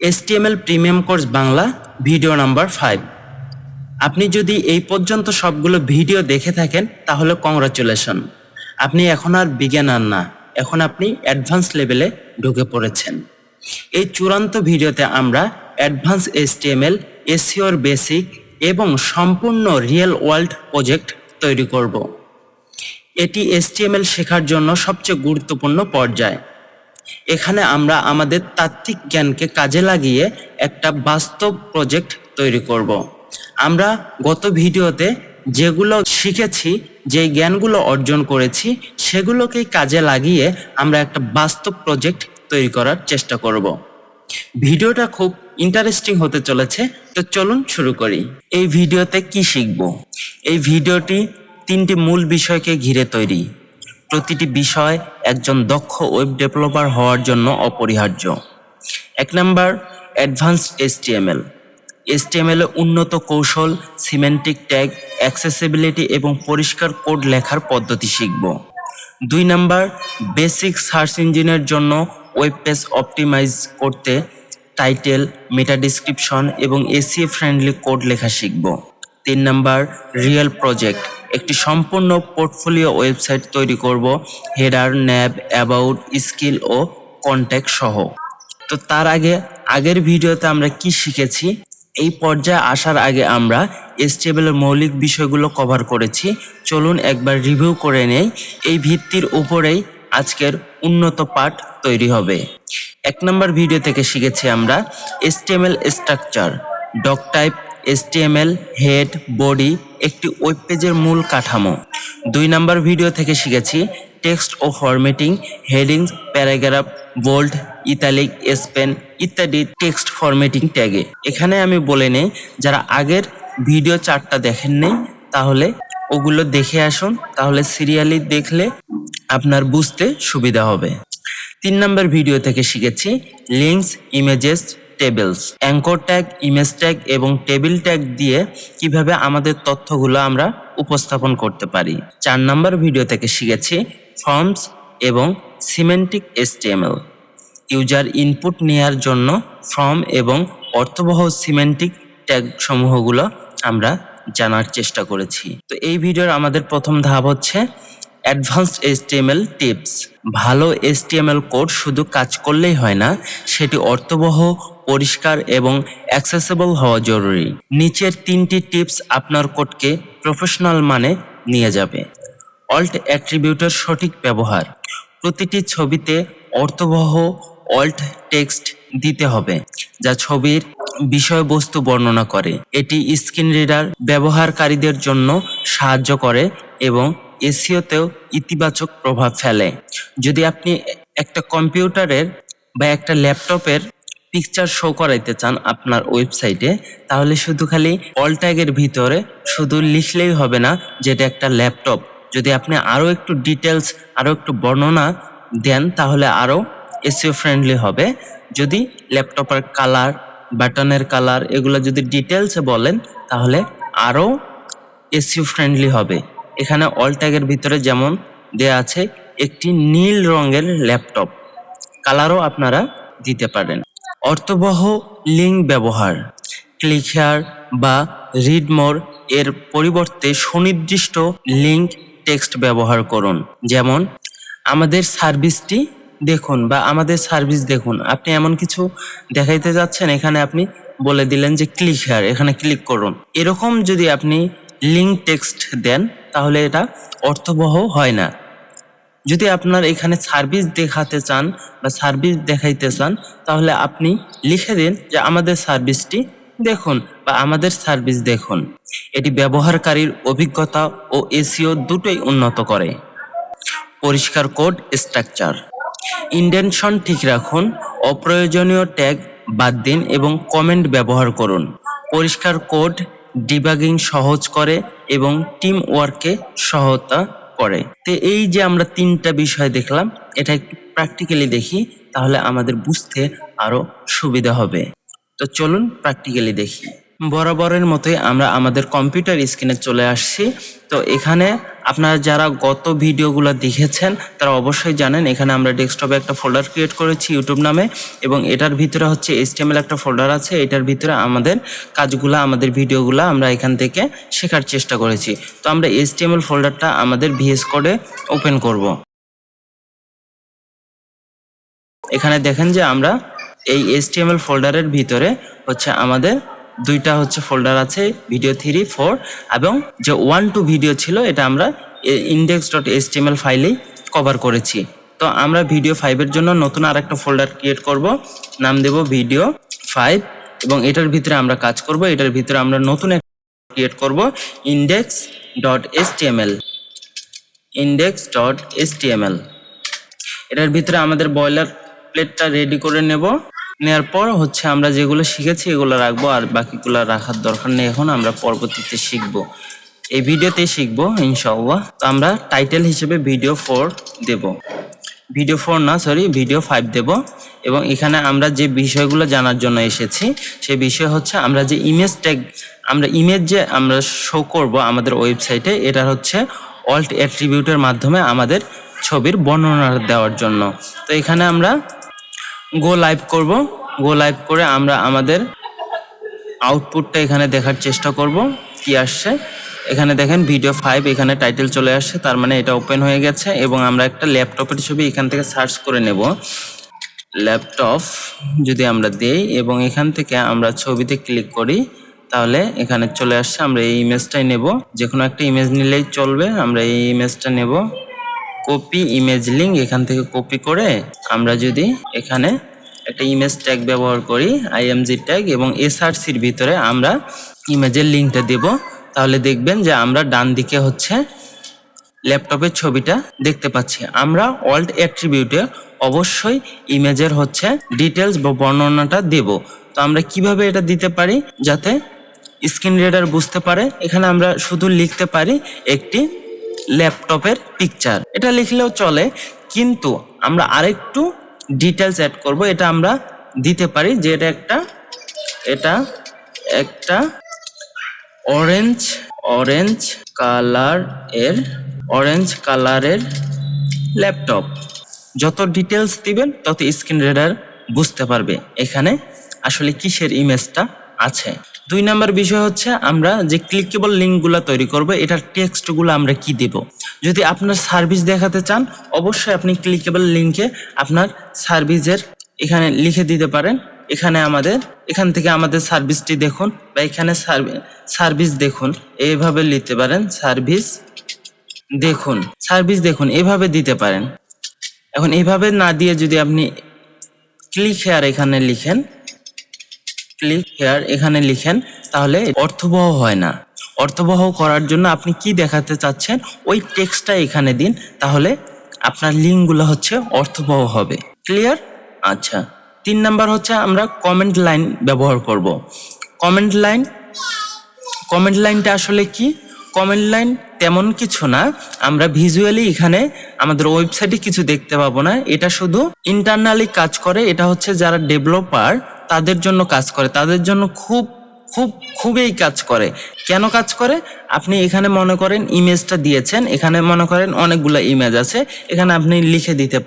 HTML premium course Bangla video number 5। আপনি যদি এই পর্যন্ত সবগুলো ভিডিও দেখে থাকেন তাহলে কংগ্রাচুলেশন, আপনি এখন আর বিগিনার না, এখন আপনি অ্যাডভান্স লেভেলে ঢুকে পড়েছেন। এই চূড়ান্ত ভিডিওতে আমরা অ্যাডভান্স HTML, SEOর বেসিক এবং সম্পূর্ণ রিয়েল ওয়ার্ল্ড প্রজেক্ট তৈরি করব। এটি HTML শেখার জন্য সবচেয়ে গুরুত্বপূর্ণ পর্যায়। এখানে আমরা আমাদের তাত্ত্বিক জ্ঞানকে কাজে লাগিয়ে একটা বাস্তব প্রজেক্ট তৈরি করব। আমরা গত ভিডিওতে যেগুলো শিখেছি, যে জ্ঞানগুলো অর্জন করেছি, সেগুলোকেই কাজে লাগিয়ে আমরা একটা বাস্তব প্রজেক্ট তৈরি করার চেষ্টা করব। ভিডিওটা খুব ইন্টারেস্টিং হতে চলেছে, তো চলুন শুরু করি। এই ভিডিওতে কি শিখব? এই ভিডিওটি 3টি মূল বিষয়কে ঘিরে তৈরি। প্রতিটি বিষয় একজন দক্ষ ওয়েব ডেভেলপার হওয়ার জন্য অপরিহার্য। 1 নাম্বার, অ্যাডভান্সড HTML। HTML এ উন্নত কৌশল, সিমেন্টিক ট্যাগ, অ্যাক্সেসিবিলিটি এবং পরিষ্কার কোড লেখার পদ্ধতি শিখব। 2 নাম্বার, বেসিক সার্চ ইঞ্জিনের জন্য ওয়েব পেজ অপটিমাইজ করতে টাইটেল, মেটা ডেসক্রিপশন এবং SEO ফ্রেন্ডলি কোড লেখা শিখব। 3 নাম্বার, রিয়েল প্রজেক্ট। একটি সম্পূর্ণ পোর্টফোলিও ওয়েবসাইট তৈরি করব, হেডার, ন্যাব, অ্যাবাউট, স্কিল ও কন্ট্যাক্ট সহ। তো তার আগের ভিডিওতে আমরা কি শিখেছি, এই পর্যায়ে আসার আগে আমরা HTML এর মৌলিক বিষয়গুলো কভার করেছি। চলুন একবার রিভিউ করে নেই। এই ভিত্তির উপরেই আজকের উন্নত পাঠ তৈরি হবে। 1 নম্বর ভিডিও থেকে শিখেছি আমরা HTML structure, doc type, HTML, head, body, একটি ওয়েব পেজের মূল কাঠামো। 2 নম্বর ভিডিও থেকে শিখেছি টেক্সট ও formatting, headings, paragraph, bold, italic, span ইত্যাদি টেক্সট ফরম্যাটিং ট্যাগে। এখানে আমি বলে নেই, যারা আগের ভিডিও 4টা দেখেন নেই তাহলে ওগুলো দেখে আসুন, তাহলে সিরিয়ালি দেখলে আপনার বুঝতে সুবিধা হবে। 3 নম্বর ভিডিও থেকে শিখেছি links, images, tables, anchor tag, image tag এবং টেবিল ট্যাগ দিয়ে কিভাবে আমাদের তথ্যগুলো আমরা উপস্থাপন করতে পারি। 4 নম্বর ভিডিও থেকে শিখেছি ফর্মস এবং সিমেন্টিক HTML। ইউজার ইনপুট নেয়ার জন্য ফর্ম এবং অর্থবহ সিমেন্টিক ট্যাগ সমূহগুলো আমরা জানার চেষ্টা করেছি। তো এই ভিডিওর আমাদের প্রথম ধাপ হচ্ছে অ্যাডভান্সড HTML টিপস। ভালো HTML কোড শুধু কাজ করলেই হয় না, সেটি অর্থবহ, পরিষ্কার এবং অ্যাক্সেসিবল হওয়া জরুরি। নিচের 3টি টিপস আপনার কোডকে প্রফেশনাল মানে নিয়ে যাবে। অল্ট অ্যাট্রিবিউটের সঠিক ব্যবহার। প্রতিটি ছবিতে অর্থবহ অল্ট টেক্সট দিতে হবে, যা ছবির বিষয়বস্তু বর্ণনা করে। এটি স্ক্রিন রিডার ব্যবহারকারীদের জন্য সাহায্য করে এবং SEO-তেও ইতিবাচক প্রভাব ফেলে। যদি আপনি একটা কম্পিউটারের বা একটা ল্যাপটপের পিকচার শো করাইতে চান আপনার ওয়েবসাইটে, তাহলে শুধু খালি অল ট্যাগের ভিতরে শুধু লিখলেই হবে না যেটা একটা ল্যাপটপ। যদি আপনি আরও একটু ডিটেলস, আরও একটু বর্ণনা দেন তাহলে আরও SEO ফ্রেন্ডলি হবে। যদি ল্যাপটপের কালার, বাটনের কালার এগুলো যদি ডিটেলসে বলেন তাহলে আরও SEO ফ্রেন্ডলি হবে। এখানে অল ট্যাগের ভিতরে যেমন দেয়া আছে একটি নীল রঙের ল্যাপটপ, কালারও আপনারা দিতে পারেন। অর্থবহ লিঙ্ক ব্যবহার। ক্লিক হেয়ার বা রিড মোর এর পরিবর্তে সুনির্দিষ্ট লিঙ্ক টেক্সট ব্যবহার করুন। যেমন আমাদের সার্ভিসটি দেখুন বা আমাদের সার্ভিস দেখুন। আপনি এমন কিছু দেখাইতে যাচ্ছেন, এখানে আপনি বলে দিলেন যে ক্লিক হেয়ার, এখানে ক্লিক করুন। এরকম যদি আপনি লিঙ্ক টেক্সট দেন তাহলে এটা অর্থবহ হয় না। যদি আপনার এখানে সার্ভিস দেখাতে চান বা সার্ভিস দেখাইতে চান তাহলে আপনি লিখে দিন যে আমাদের সার্ভিসটি দেখুন বা আমাদের সার্ভিস দেখুন। এটি ব্যবহারকারীর অভিজ্ঞতা ও SEO দুটোই উন্নত করে। পরিষ্কার কোড স্ট্রাকচার। ইন্ডেনশন ঠিক রাখুন, অপ্রয়োজনীয় ট্যাগ বাদ দিন এবং কমেন্ট ব্যবহার করুন। পরিষ্কার কোড ডিবাগিং সহজ করে এবং টিম ওয়ার্কে সহায়তা করে। তো এই যে আমরা 3টা বিষয় দেখলাম, এটা একটু প্র্যাকটিক্যালি দেখি তাহলে আমাদের বুঝতে আরো সুবিধা হবে। তো চলুন প্র্যাকটিক্যালি দেখি। বরাবরের মতোই আমরা আমাদের কম্পিউটার স্ক্রিনে চলে আসছি। তো এখানে আপনারা যারা গত ভিডিওগুলো দেখেছেন তারা অবশ্যই জানেন এখানে আমরা ডেস্কটপে একটা ফোল্ডার ক্রিয়েট করেছি ইউটিউব নামে, এবং এটার ভিতরে হচ্ছে HTML একটা ফোল্ডার আছে। এটার ভিতরে আমাদের কাজগুলো, আমাদের ভিডিওগুলো আমরা এখান থেকে শেখার চেষ্টা করেছি। তো আমরা HTML ফোল্ডারটা আমাদের VS কোডে ওপেন করব। এখানে দেখেন যে আমরা এই HTML ফোল্ডারের ভিতরে হচ্ছে আমাদের দুইটা হচ্ছে ফোল্ডার আছে, ভিডিও 3, 4 এবং যে 1, 2 ভিডিও ছিল এটা আমরা index.html ফাইলেই কভার করেছি। তো আমরা ভিডিও 5 জন্য নতুন আরেকটা ফোল্ডার ক্রিয়েট করব, নাম দেব ভিডিও 5, এবং এটার ভিতরে আমরা কাজ করব। এটার ভিতরে আমরা নতুন একটা ক্রিয়েট করব index.html। এটার ভিতরে আমাদের বয়লার প্লেটটা রেডি করে নেওয়ার পর হচ্ছে আমরা যেগুলো শিখেছি এগুলো রাখবো, আর বাকিগুলো রাখার দরকার নেই। এখন আমরা পরবর্তীতে শিখবো, এই ভিডিওতেই শিখবো ইনশাআল্লাহ। তো আমরা টাইটেল হিসেবে ভিডিও 4 দেব, ভিডিও 5 দেব। এবং এখানে আমরা যে বিষয়গুলো জানার জন্য এসেছি সেই বিষয় হচ্ছে আমরা যে ইমেজ যে আমরা শো করব আমাদের ওয়েবসাইটে, এটা হচ্ছে অল্ট অ্যাট্রিবিউটের মাধ্যমে আমাদের ছবির বর্ণনা দেওয়ার জন্য। তো এখানে আমরা গো লাইভ করব। গো লাইভ করে আমরা আমাদের আউটপুটটা এখানে দেখার চেষ্টা করব কি আসছে। এখানে দেখেন ভিডিও 5, এখানে টাইটেল চলে আসছে, তার মানে এটা ওপেন হয়ে গেছে। এবং আমরা একটা ল্যাপটপের ছবি এখান থেকে সার্চ করে নেব, ল্যাপটপ যদি আমরা দেই এবং এখান থেকে আমরা ছবিতে ক্লিক করি তাহলে এখানে চলে আসছে। আমরা এই ইমেজটাই নেব, যে কোনো একটা ইমেজ নিলেই চলবে। আমরা এই ইমেজটা নেব, কপি ইমেজ লিঙ্ক, এখান থেকে কপি করে আমরা যদি এখানে একটা ইমেজ ট্যাগ ব্যবহার করি, IMG ট্যাগ, এবং SRCর ভিতরে আমরা ইমেজের লিঙ্কটা দেব, তাহলে দেখবেন যে আমরা ডান দিকে হচ্ছে ল্যাপটপের ছবিটা দেখতে পাচ্ছি। আমরা অল্ট অ্যাট্রিবিউটে অবশ্যই ইমেজের হচ্ছে ডিটেলস বা বর্ণনাটা দেব। তো আমরা কিভাবে এটা দিতে পারি যাতে স্ক্রিন রিডার বুঝতে পারে, এখানে আমরা শুধু লিখতে পারি একটি ল্যাপটপের পিকচার, এটা লিখলেও চলে, কিন্তু আমরা আরেকটু ডিটেলস অ্যাড করব। এটা আমরা দিতে পারি যে এটা একটা অরেঞ্জ কালারের ল্যাপটপ। যত ডিটেলস দিবেন তত স্ক্রিন রিডার বুঝতে পারবে এখানে আসলে কিসের ইমেজটা আছে। 2 নাম্বার বিষয় হচ্ছে আমরা যে ক্লিকেবল লিঙ্কগুলো তৈরি করব, এটার টেক্সটগুলো আমরা কি দেব। যদি আপনার সার্ভিস দেখাতে চান অবশ্যই আপনি ক্লিকেবল লিঙ্কে আপনার সার্ভিসের এখানে লিখে দিতে পারেন। এখান থেকে আমাদের সার্ভিসটি দেখুন, বা এখানে সার্ভিস দেখুন, এইভাবে লিখতে পারেন, সার্ভিস দেখুন এভাবে দিতে পারেন। এখন এইভাবে না দিয়ে যদি আপনি ক্লিক হেয়ার এখানে লিখেন তাহলে অর্থবহ হয় না। অর্থবহ করার জন্য আপনি কি দেখাতে চাচ্ছেন ওই টেক্সটটা এখানে দিন, তাহলে আপনার লিঙ্কগুলো হচ্ছে অর্থবহ হবে। ক্লিয়ার? আচ্ছা, 3 নাম্বার হচ্ছে আমরা কমেন্ট লাইন ব্যবহার করব। কমেন্ট লাইনটা আসলে কি? কমেন্ট লাইন তেমন কিছু না, আমরা ভিজুয়ালি এখানে আমাদের ওয়েবসাইটে কিছু দেখতে পাবো না, এটা শুধু ইন্টারনালি কাজ করে। এটা হচ্ছে যারা ডেভেলপার তাদের জন্য কাজ করে, তাদের জন্য খুবই কাজ করে। কেন কাজ করে? আপনি এখানে মনে করেন ইমেজটা দিয়েছেন, এখানে মনে করেন অনেকগুলো ইমেজ আছে, এখানে আপনি লিখে দিতে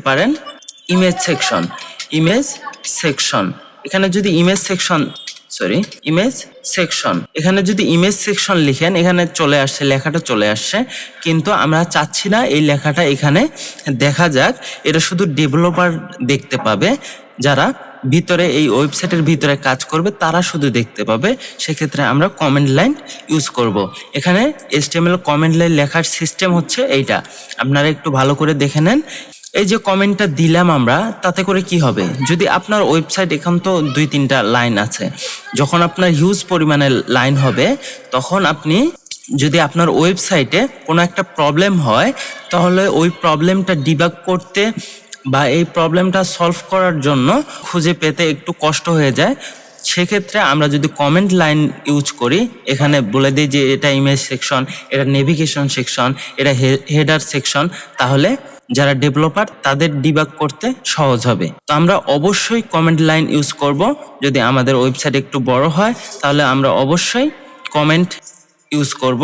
পারেন ইমেজ সেকশন। এখানে যদি ইমেজ সেকশন লিখেন, এখানে লেখাটা চলে আসছে, কিন্তু আমরা চাচ্ছি না এই লেখাটা এখানে দেখা যাক। এটা শুধু ডেভেলপার দেখতে পাবে, যারা ভিতরে এই ওয়েবসাইটের ভিতরে কাজ করবে তারা শুধু দেখতে পাবে। সেক্ষেত্রে আমরা কমেন্ট লাইন ইউজ করব। এখানে HTML কমেন্ট লাইন লেখার সিস্টেম হচ্ছে এইটা, আপনারা একটু ভালো করে দেখে নেন। এই যে কমেন্টটা দিলাম আমরা, তাতে করে কি হবে, যদি আপনার ওয়েবসাইট এখন তো 2-3টা লাইন আছে, যখন আপনার হিউজ পরিমাণে লাইন হবে তখন আপনি যদি আপনার ওয়েবসাইটে কোনো একটা প্রবলেম হয় তাহলে ওই প্রবলেমটা ডিবাগ করতে বা এই প্রবলেমটা সলভ করার জন্য খুঁজে পেতে একটু কষ্ট হয়ে যায়। সেক্ষেত্রে আমরা যদি কমেন্ট লাইন ইউজ করি, এখানে বলে দিই যে এটা ইমেজ সেকশন, এটা নেভিগেশন সেকশন, এটা হেডার সেকশন, তাহলে যারা ডেভেলপার তাদের ডিবাগ করতে সহজ হবে। তো আমরা অবশ্যই কমেন্ট লাইন ইউজ করব। যদি আমাদের ওয়েবসাইট একটু বড় হয় তাহলে আমরা অবশ্যই কমেন্ট ইউজ করব,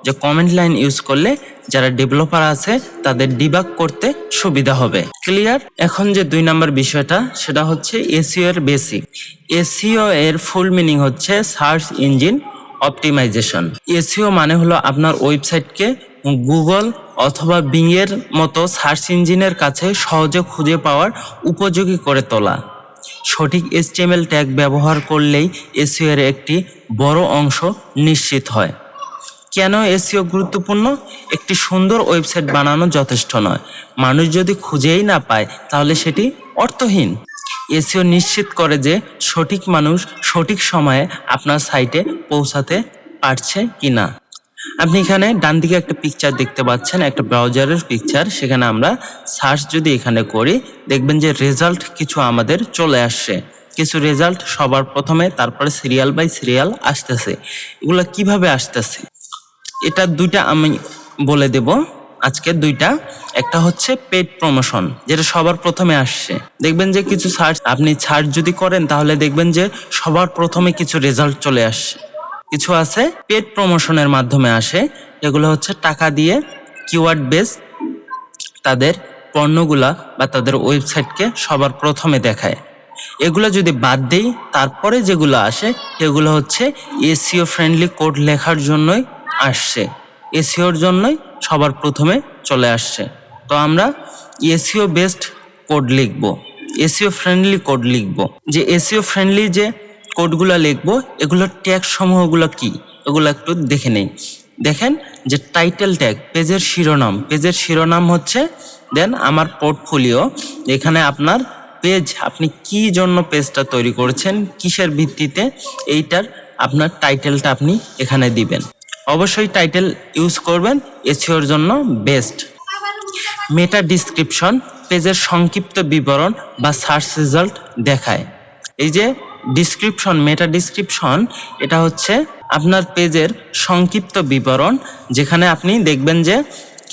যে কমেন্ট লাইন ইউজ করলে যারা ডেভেলপার আছে তাদের ডিবাগ করতে সুবিধা হবে। ক্লিয়ার? এখন যে 2 নাম্বার বিষয়টা সেটা হচ্ছে এসইও এর বেসিক। এসইও এর ফুল মিনিং হচ্ছে সার্চ ইঞ্জিন অপটিমাইজেশন। এসইও মানে হলো আপনার ওয়েবসাইটকে গুগল অথবা বিং এর মতো সার্চ ইঞ্জিনের কাছে সহজে খুঁজে পাওয়ার উপযোগী করে তোলা। সঠিক HTML ট্যাগ ব্যবহার করলেই এসইও এর একটি বড় অংশ নিশ্চিত হয়। কেন এসইও গুরুত্বপূর্ণ? একটি সুন্দর ওয়েবসাইট বানানো যথেষ্ট নয়, মানুষ যদি খুঁজেই না পায় তাহলে সেটি অর্থহীন। এসইও নিশ্চিত করে যে সঠিক মানুষ সঠিক সময়ে আপনার সাইটে পৌঁছাতে পারছে কিনা। আপনি এখানে ডান দিকে একটা পিকচার দেখতে পাচ্ছেন, একটা ব্রাউজারের পিকচার। সেখানে আমরা সার্চ যদি এখানে করি দেখবেন যে রেজাল্ট কিছু আমাদের চলে আসছে। কিছু রেজাল্ট সবার প্রথমে, তারপরে সিরিয়াল বাই সিরিয়াল আসতেছে। এগুলো কিভাবে আসতেছে এটা 2টা আমি বলে দেব আজকে। 2টা, একটা হচ্ছে পেড প্রমোশন, যেটা সবার প্রথমে আসছে। দেখবেন যে কিছু আপনি সার্চ যদি করেন তাহলে দেখবেন যে সবার প্রথমে কিছু রেজাল্ট চলে আসছে। কিছু আছে পেড প্রমোশনের মাধ্যমে আসে, এগুলো হচ্ছে টাকা দিয়ে কিওয়ার্ড বেস তাদের পণ্যগুলা বা তাদের ওয়েবসাইটকে সবার প্রথমে দেখায়। এগুলো যদি বাদ দেই তারপরে যেগুলো আসে এগুলো হচ্ছে এসইও ফ্রেন্ডলি কোড লেখার জন্যই আসছে, এসইওর জন্যই সবার প্রথমে চলে আসছে। তো আমরা এসইও বেসড কোড লিখব, এসইও ফ্রেন্ডলি কোড লিখব। যে এসইও ফ্রেন্ডলি যে কোডগুলো লিখব এগুলোর ট্যাগ সমূহগুলো কি এগুলো একটু দেখে নেই। দেখেন যে টাইটেল ট্যাগ, পেজের শিরোনাম। পেজের শিরোনাম হচ্ছে দেন আমার পোর্টফোলিও। এখানে আপনার পেজ, আপনি কি জন্য পেজটা তৈরি করেছেন, কিসের ভিত্তিতে, এইটার আপনার টাইটেলটা আপনি এখানে দিবেন। অবশ্যই টাইটেল ইউজ করবেন, এসইওর জন্য বেস্ট। মেটা ডিসক্রিপশন, পেজের সংক্ষিপ্ত বিবরণ বা সার্চ রেজাল্ট দেখায়। এই যে ডিসক্রিপশন, মেটা ডিসক্রিপশন, এটা হচ্ছে আপনার পেজের সংক্ষিপ্ত বিবরণ, যেখানে আপনি দেখবেন যে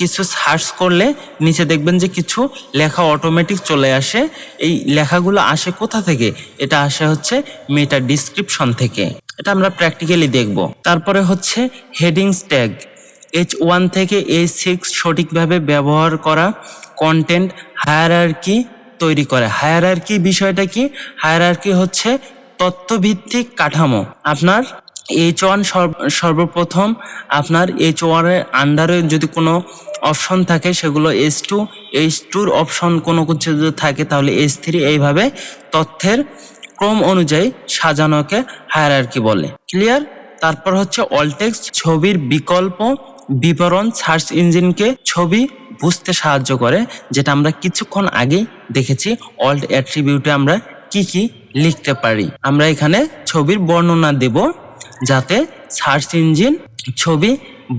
কিছু সার্চ করলে নিচে দেখবেন যে কিছু লেখা অটোমেটিক চলে আসে। এই লেখাগুলো আসে কোথা থেকে? এটা আসে হচ্ছে মেটা ডিসক্রিপশন থেকে। এটা আমরা প্র্যাকটিক্যালি দেখব। তারপরে হচ্ছে হেডিংস ট্যাগ, H1 থেকে H6 সঠিকভাবে ব্যবহার করা কন্টেন্ট হায়ারার্কি তৈরি করে। হায়ারার্কি বিষয়টা কি? হায়ারার্কি হচ্ছে তথ্যভিত্তিক কাঠামো। আপনার H1 সর্বপ্রথম, আপনার H1 এর আন্ডারে যদি কোনো অপশন থাকে সেগুলো H2, H2-র অপশন কোনো কিছু যদি থাকে তাহলে H3, এইভাবে তথ্যের ক্রম অনুযায়ী সাজানোকে হায়ারার্কি বলে। ক্লিয়ার? তারপর হচ্ছে অল্ট টেক্সট, ছবির বিকল্প বিবরণ সার্চ ইঞ্জিনকে ছবি বুঝতে সাহায্য করে, যেটা আমরা কিছুক্ষণ আগেই দেখেছি। অল্ট অ্যাট্রিবিউটে আমরা কি কি লিখতে পারি। আমরা এখানে ছবির বর্ণনা দেব যাতে সার্চ ইঞ্জিন ছবি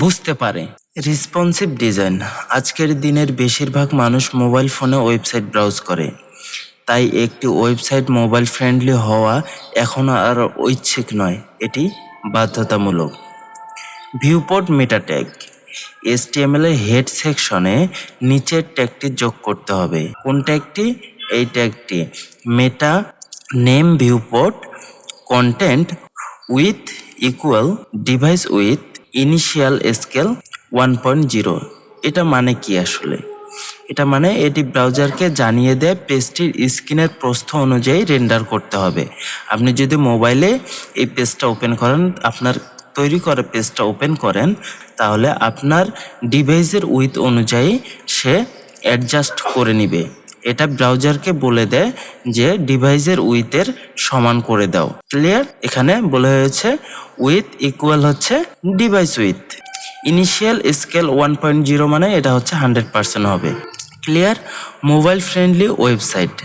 বুঝতে পারে। রেসপন্সিভ ডিজাইন, আজকের দিনের বেশিরভাগ মানুষ মোবাইল ফোনে ওয়েবসাইট ব্রাউজ করে, তাই একটি ওয়েবসাইট মোবাইল ফ্রেন্ডলি হওয়া এখন আর ঐচ্ছিক নয়, এটি বাধ্যতামূলক। ভিউপোর্ট মেটা ট্যাগ, HTML এর হেড সেকশনে নিচের ট্যাগটি যোগ করতে হবে। কোন ট্যাগটি? এই ট্যাগটি meta name viewport content width equal device width initial scale 1.0। এটা মানে কি আসলে? এটা মানে এটি ব্রাউজারকে জানিয়ে দেয় পেজটির স্ক্রিনের প্রস্থ অনুযায়ী রেন্ডার করতে হবে। আপনি যদি মোবাইলে এই পেজটা ওপেন করেন, আপনার তৈরি করা পেজটা ওপেন করেন, তাহলে আপনার ডিভাইসের উইথ অনুযায়ী সে অ্যাডজাস্ট করে নিবে। এটা ব্রাউজারকে বলে দেয় যে ডিভাইসের উইথের সমান করে দাও। ক্লিয়ার? এখানে বলা হয়েছে উইথ ইকুয়াল হচ্ছে ডিভাইস উইথ, ইনিশিয়াল স্কেল 1.0 মানে এটা হচ্ছে 100% হবে। Clear? Mobile friendly website,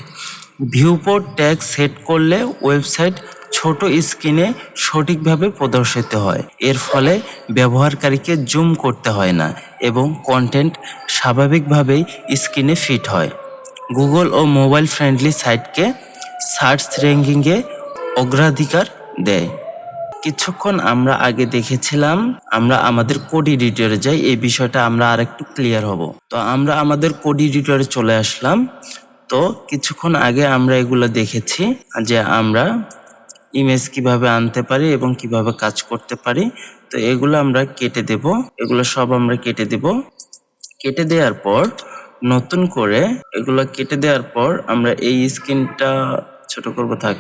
viewport tag set করলে ওয়েবসাইট ছোট স্ক্রিনে সঠিকভাবে প্রদর্শিত হয়। এর ফলে ব্যবহারকারীকে জুম করতে হয় না এবং কন্টেন্ট স্বাভাবিকভাবেই স্ক্রিনে ফিট হয়। গুগল ও মোবাইল ফ্রেন্ডলি সাইটকে সার্চ র্যাঙ্কিংয়ে অগ্রাধিকার দেয়। কিছুক্ষণ আমরা আগে দেখেছিলাম, আমরা আমাদের কোড এডিটরে যাই, এই বিষয়টা আমরা আরেকটু ক্লিয়ার হব। তো আমরা আমাদের কোড এডিটরে চলে আসলাম। তো কিছুক্ষণ আগে আমরা এগুলো দেখেছি যে আমরা ইমেজ কিভাবে আনতে পারি এবং কিভাবে কাজ করতে পারি। তো এগুলো আমরা কেটে দেব, এগুলো সব আমরা কেটে দেব। কেটে দেওয়ার পর নতুন করে এগুলো কেটে দেওয়ার পর আমরা এই স্ক্রিনটা ছোট করব, থাক,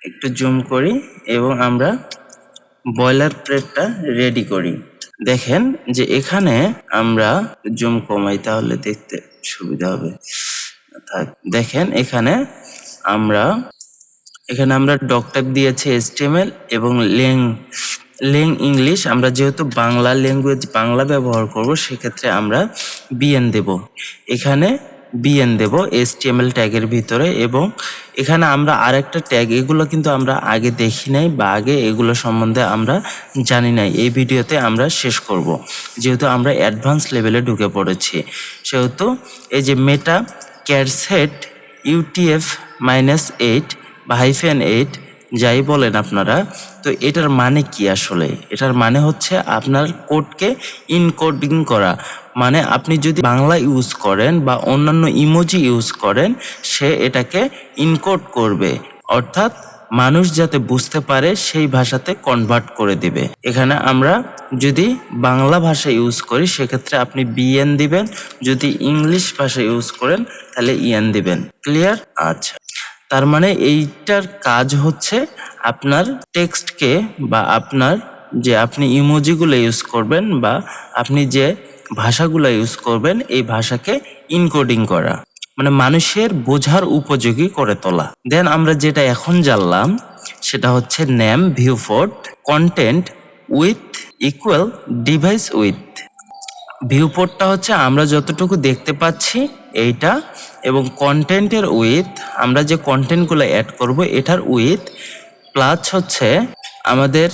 একটু জুম করি এবং আমরা বয়লার প্লেটটা রেডি করি। দেখেন যে এখানে আমরা জুম কমাই তাহলে দেখতে সুবিধা হবে। থাক, দেখেন আমরা এখানে ডক্টর দিয়েছি HTML এবং লেং ইংলিশ। আমরা যেহেতু বাংলা ল্যাঙ্গুয়েজ বাংলা ব্যবহার করব, সেক্ষেত্রে আমরা বিএন দেব। এখানে বিএন দেব HTML ট্যাগের ভিতরে। এবং এখানে আমরা আরেকটা ট্যাগ, এগুলো কিন্তু আমরা আগে দেখি নাই বা আগে এগুলো সম্বন্ধে আমরা জানি নাই। এই ভিডিওতে আমরা শেষ করব, যেহেতু আমরা অ্যাডভান্স লেভেলে ঢুকে পড়েছি। সেহেতু এই যে মেটা ক্যারসেট UTF-8 বা -8 যাই বলেন আপনারা, তো এটার মানে কি আসলে? এটার মানে হচ্ছে আপনার কোডকে ইনকোডিং করা। মানে আপনি যদি বাংলা ইউজ করেন বা অন্যান্য ইমোজি ইউজ করেন, সে এটাকে ইনকোড করবে, অর্থাৎ মানুষ যাতে বুঝতে পারে সেই ভাষাতে কনভার্ট করে দিবে। এখানে আমরা যদি বাংলা ভাষা ইউজ করি সেক্ষেত্রে আপনি বিএন দিবেন, যদি ইংলিশ ভাষা ইউজ করেন তাহলে ইএন দিবেন। ক্লিয়ার? আচ্ছা, তার মানে এইটার কাজ হচ্ছে আপনার টেক্সটকে বা আপনার যে আপনি ইমোজিগুলো ইউজ করবেন বা আপনি যে ভাষাগুলো ইউজ করবেন এই ভাষাকে ইনকোডিং করা, মানে মানুষের বোঝার উপযোগী করে তোলা। দেন আমরা যেটা এখন জানলাম সেটা হচ্ছে name viewport content width equal device width. ভিউপোর্টটা হচ্ছে আমরা যতটুকু দেখতে পাচ্ছি এইটা, এবং কন্টেন্টের উইথ আমরা যে কন্টেন্টগুলো অ্যাড করব এটার উইথ, প্লাস হচ্ছে আমাদের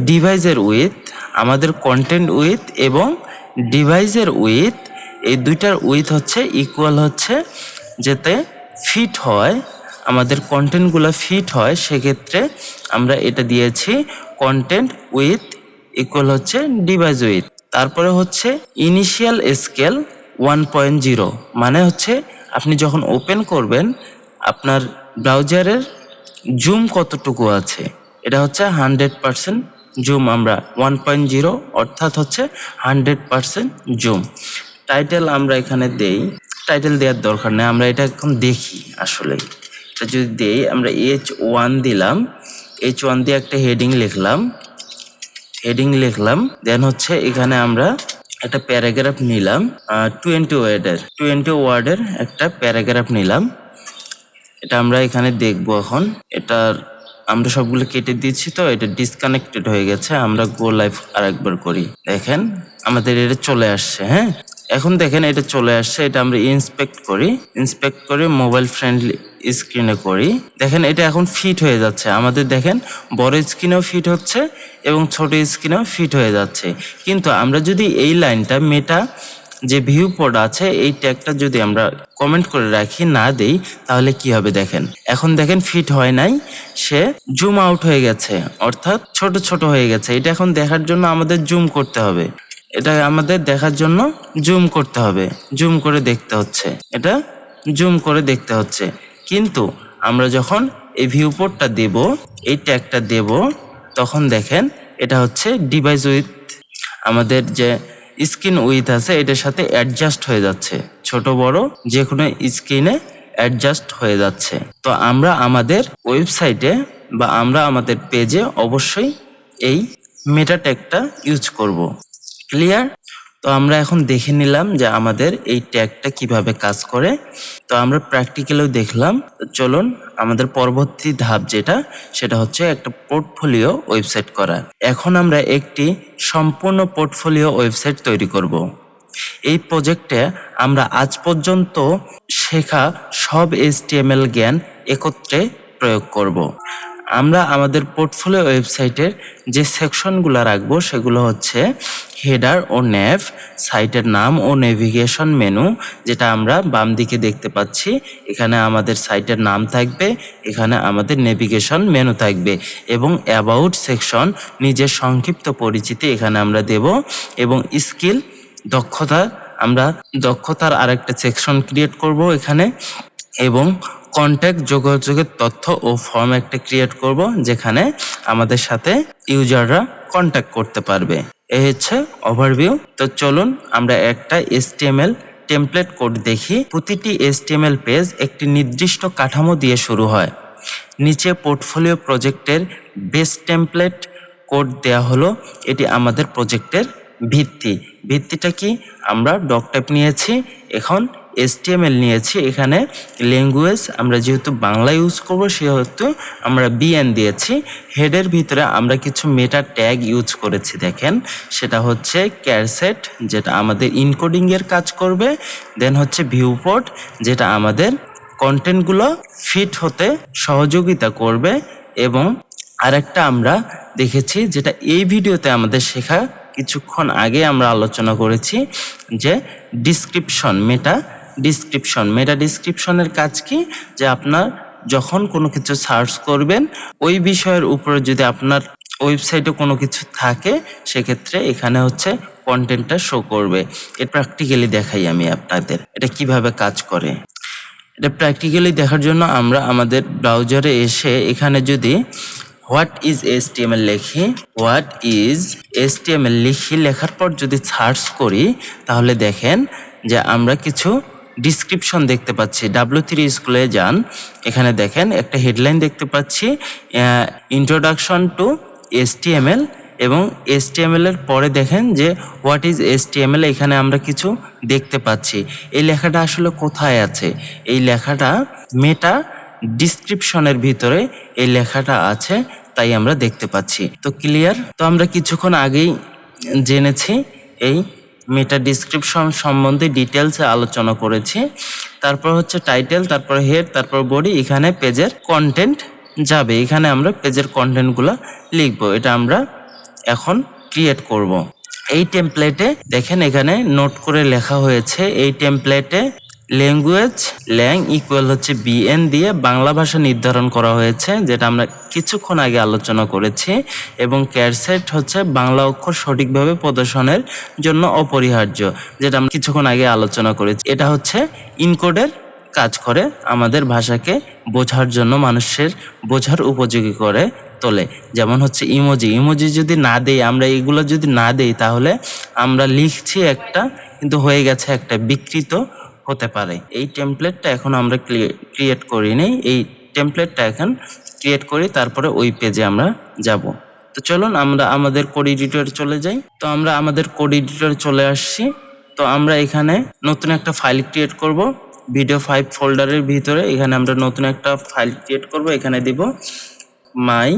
ডিভাইসের উইথ, আমাদের কন্টেন্ট উইথ এবং ডিভাইসের উইথ, এই দুইটার উইথ হচ্ছে ইকুয়াল হচ্ছে যাতে ফিট হয়, আমাদের কন্টেন্টগুলো ফিট হয়। সেক্ষেত্রে আমরা এটা দিয়েছি কন্টেন্ট উইথ ইকুয়াল হচ্ছে ডিভাইস উইথ। তারপরে হচ্ছে ইনিশিয়াল স্কেল 1.0, মানে হচ্ছে আপনি যখন ওপেন করবেন আপনার ব্রাউজারের জুম কতটুকু আছে, এটা হচ্ছে 100% জুম। আমরা 1.0 অর্থাৎ হচ্ছে 100% জুম। টাইটেল আমরা এখানে দেই, টাইটেল দেওয়ার দরকার নেই, আমরা এটা এখন দেখি আসলে। এটা যদি দেই, আমরা H1 দিলাম, H1 দিয়ে একটা হেডিং লিখলাম, দেন হচ্ছে এখানে আমরা একটা প্যারাগ্রাফ নিলাম 20 ওয়ার্ডের একটা প্যারাগ্রাফ নিলাম। এটা আমরা এখানে দেখবো এখন। এটার আমরা সবগুলো কেটে দিচ্ছি, তো এটা ডিসকানেক্টেড হয়ে গেছে। আমরা গো লাইভ আরেকবার করি, দেখেন আমাদের এটা চলে আসছে। হ্যাঁ, এখন দেখেন এটা চলে আসছে। এটা আমরা ইন্সপেক্ট করে মোবাইল ফ্রেন্ডলি স্ক্রিনে করি। দেখেন এটা এখন ফিট হয়ে যাচ্ছে আমাদের। দেখেন বড় স্ক্রিনেও ফিট হচ্ছে এবং ছোট স্ক্রিনেও ফিট হয়ে যাচ্ছে। কিন্তু আমরা যদি এই লাইনটা মেটা যে ভিউ পোর্ট আছে এই ট্যাগটা যদি আমরা কমেন্ট করে রাখি, না দেই, তাহলে কি হবে দেখেন। এখন দেখেন ফিট হয় নাই, সে জুম আউট হয়ে গেছে, অর্থাৎ ছোট হয়ে গেছে। এটা এখন দেখার জন্য আমাদের জুম করতে হবে, এটা আমাদের দেখার জন্য জুম করতে হবে, জুম করে দেখতে হচ্ছে, এটা জুম করে দেখতে হচ্ছে। কিন্তু আমরা যখন এই ভিউ পোর্টটা দেব, এই ট্যাগটা দেব, তখন দেখেন এটা হচ্ছে ডিভাইস উইথ, আমাদের যে স্ক্রিন উইথ আছে এটার সাথে অ্যাডজাস্ট হয়ে যাচ্ছে, ছোট বড় যে কোনো স্ক্রিনে অ্যাডজাস্ট হয়ে যাচ্ছে। তো আমরা আমাদের ওয়েবসাইটে বা আমরা আমাদের পেজে অবশ্যই এই মেটা ট্যাগটা ইউজ করব। ক্লিয়ার? তো আমরা এখন দেখে নিলাম যে আমাদের এই ট্যাগটা কিভাবে কাজ করে। তো আমরা প্র্যাকটিক্যালেও দেখলাম। তো চলুন আমাদের পরবর্তী ধাপ যেটা, সেটা হচ্ছে একটা পোর্টফোলিও ওয়েবসাইট করা। এখন আমরা একটি সম্পূর্ণ পোর্টফোলিও ওয়েবসাইট তৈরি করব। এই প্রজেক্টে আমরা আজ পর্যন্ত শেখা সব HTML জ্ঞান একত্রে প্রয়োগ করব। আমরা আমাদের পোর্টফোলিও ওয়েবসাইটের যে সেকশনগুলো রাখবো সেগুলো হচ্ছে হেডার ও ন্যাভ, সাইটের নাম ও নেভিগেশন মেনু, যেটা আমরা বাম দিকে দেখতে পাচ্ছি। এখানে আমাদের সাইটের নাম থাকবে, এখানে আমাদের নেভিগেশন মেনু থাকবে এবং অ্যাবাউট সেকশন, নিজের সংক্ষিপ্ত পরিচিতি এখানে আমরা দেব এবং স্কিল দক্ষতার আরেকটা সেকশন ক্রিয়েট করব এখানে এবং কন্ট্যাক্ট যোগাযোগের তথ্য ও ফর্ম একটা ক্রিয়েট করব যেখানে আমাদের সাথে ইউজাররা কন্ট্যাক্ট করতে পারবে। এই হচ্ছে ওভারভিউ। তো চলুন আমরা একটা HTML টেমপ্লেট কোড দেখি। প্রতিটি HTML পেজ একটি নির্দিষ্ট কাঠামো দিয়ে শুরু হয়। নিচে পোর্টফোলিও প্রজেক্টের বেস টেমপ্লেট কোড দেয়া হলো। এটি আমাদের প্রজেক্টের ভিত্তিটা কি? আমরা ডকটাইপ নিয়েছি, এখন HTML নিয়েছি, এখানে ল্যাঙ্গুয়েজ আমরা যেহেতু বাংলা ইউজ করব সেহেতু আমরা BN দিয়েছি। হেডের ভিতরে আমরা কিছু মেটা ট্যাগ ইউজ করেছি, দেখেন সেটা হচ্ছে ক্যারসেট যেটা আমাদের ইনকোডিংয়ের কাজ করবে, দেন হচ্ছে ভিউপোর্ট যেটা আমাদের কন্টেন্টগুলো ফিট হতে সহযোগিতা করবে এবং আরেকটা আমরা দেখেছি যেটা এই ভিডিওতে আমাদের শেখা কিছুক্ষণ আগে আমরা আলোচনা করেছি যে মেটা ডিসক্রিপশনের কাজ কি, যে আপনার যখন কোনো কিছু সার্চ করবেন ওই বিষয়ের উপরে যদি আপনার ওয়েবসাইটে কোনো কিছু থাকে সেক্ষেত্রে এখানে হচ্ছে কন্টেন্টটা শো করবে। এটা প্র্যাকটিক্যালি দেখাই আমি আপনাদের এটা কিভাবে কাজ করে। এটা প্র্যাকটিক্যালি দেখার জন্য আমরা আমাদের ব্রাউজারে এসে এখানে যদি হোয়াট ইজ HTML লেখার পর যদি সার্চ করি তাহলে দেখেন যে আমরা কিছু ডিসক্রিপশন দেখতে পাচ্ছি। W3 স্কুলে যান, এখানে দেখেন একটা হেডলাইন দেখতে পাচ্ছি, ইন্ট্রোডাকশন টু HTML এবং HTML এর পরে দেখেন যে হোয়াট ইজ HTML, এখানে আমরা কিছু দেখতে পাচ্ছি। এই লেখাটা আসলে কোথায় আছে? এই লেখাটা মেটা ডিসক্রিপশনের ভিতরে এই লেখাটা আছে, তাই আমরা দেখতে পাচ্ছি। তো ক্লিয়ার? তো আমরা কিছুক্ষণ আগেই জেনেছি এই মেটা ডিসক্রিপশন সম্বন্ধে ডিটেলসে আলোচনা করেছি। তারপর হচ্ছে টাইটেল, তারপর হেড, তারপর বডি, এখানে পেজের কন্টেন্ট যাবে, এখানে আমরা পেজের কন্টেন্টগুলো লিখবো। এটা আমরা এখন ক্রিয়েট করব। এই টেমপ্লেটে দেখেন এখানে নোট করে লেখা হয়েছে, এই টেমপ্লেটে ল্যাঙ্গুয়েজ ইকুয়াল হচ্ছে BN দিয়ে বাংলা ভাষা নির্ধারণ করা হয়েছে, যেটা আমরা কিছুক্ষণ আগে আলোচনা করেছি এবং ক্যারসেট হচ্ছে বাংলা অক্ষর সঠিকভাবে প্রদর্শনের জন্য অপরিহার্য, যেটা আমরা কিছুক্ষণ আগে আলোচনা করেছি। এটা হচ্ছে ইনকোডের কাজ করে, আমাদের ভাষাকে বোঝার জন্য মানুষের বোঝার উপযোগী করে তোলে। যেমন হচ্ছে ইমোজি যদি না দেই, আমরা এগুলো যদি না দেই তাহলে আমরা লিখছি একটা কিন্তু হয়ে গেছে একটা, বিকৃত হতে পারে। এই টেমপ্লেটটা এখন আমরা ক্রিয়েট করি নেই, এই টেমপ্লেটটা এখন ক্রিয়েট করি, তারপরে ওই পেজে আমরা যাব। তো চলুন আমরা আমাদের কোড এডিটর চলে যাই। তো আমরা আমাদের কোড এডিটর চলে আসছি। তো আমরা এখানে নতুন একটা ফাইল ক্রিয়েট করব ভিডিও 5 ফোল্ডারের ভিতরে। এখানে আমরা নতুন একটা ফাইল ক্রিয়েট করব, এখানে দিব মাই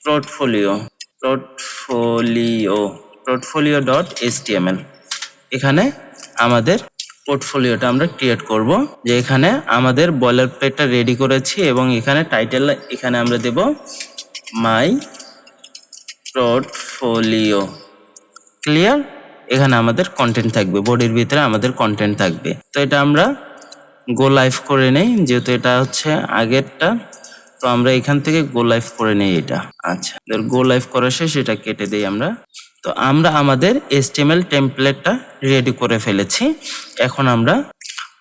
পোর্টফোলিও.html। এখানে আমাদের পোর্টফোলিওটা আমরা ক্রিয়েট করব, যে এখানে আমাদের বয়লার প্লেটটা রেডি করেছি এবং এখানে টাইটেল এখানে আমরা দেব মাই পোর্টফোলিও। ক্লিয়ার? এখানে আমাদের কন্টেন্ট থাকবে, বডির ভিতরে আমাদের কন্টেন্ট থাকবে। তো এটা আমরা গো লাইভ করে নেই, যেহেতু এটা হচ্ছে আগেরটা, তো আমরা এখান থেকে গো লাইভ করে নেই এটা। আচ্ছা, গো লাইভ করা শেষ, এটা কেটে দেই আমরা। তো আমরা আমাদের HTML টেমপ্লেটটা রেডি করে ফেলেছি। এখন আমরা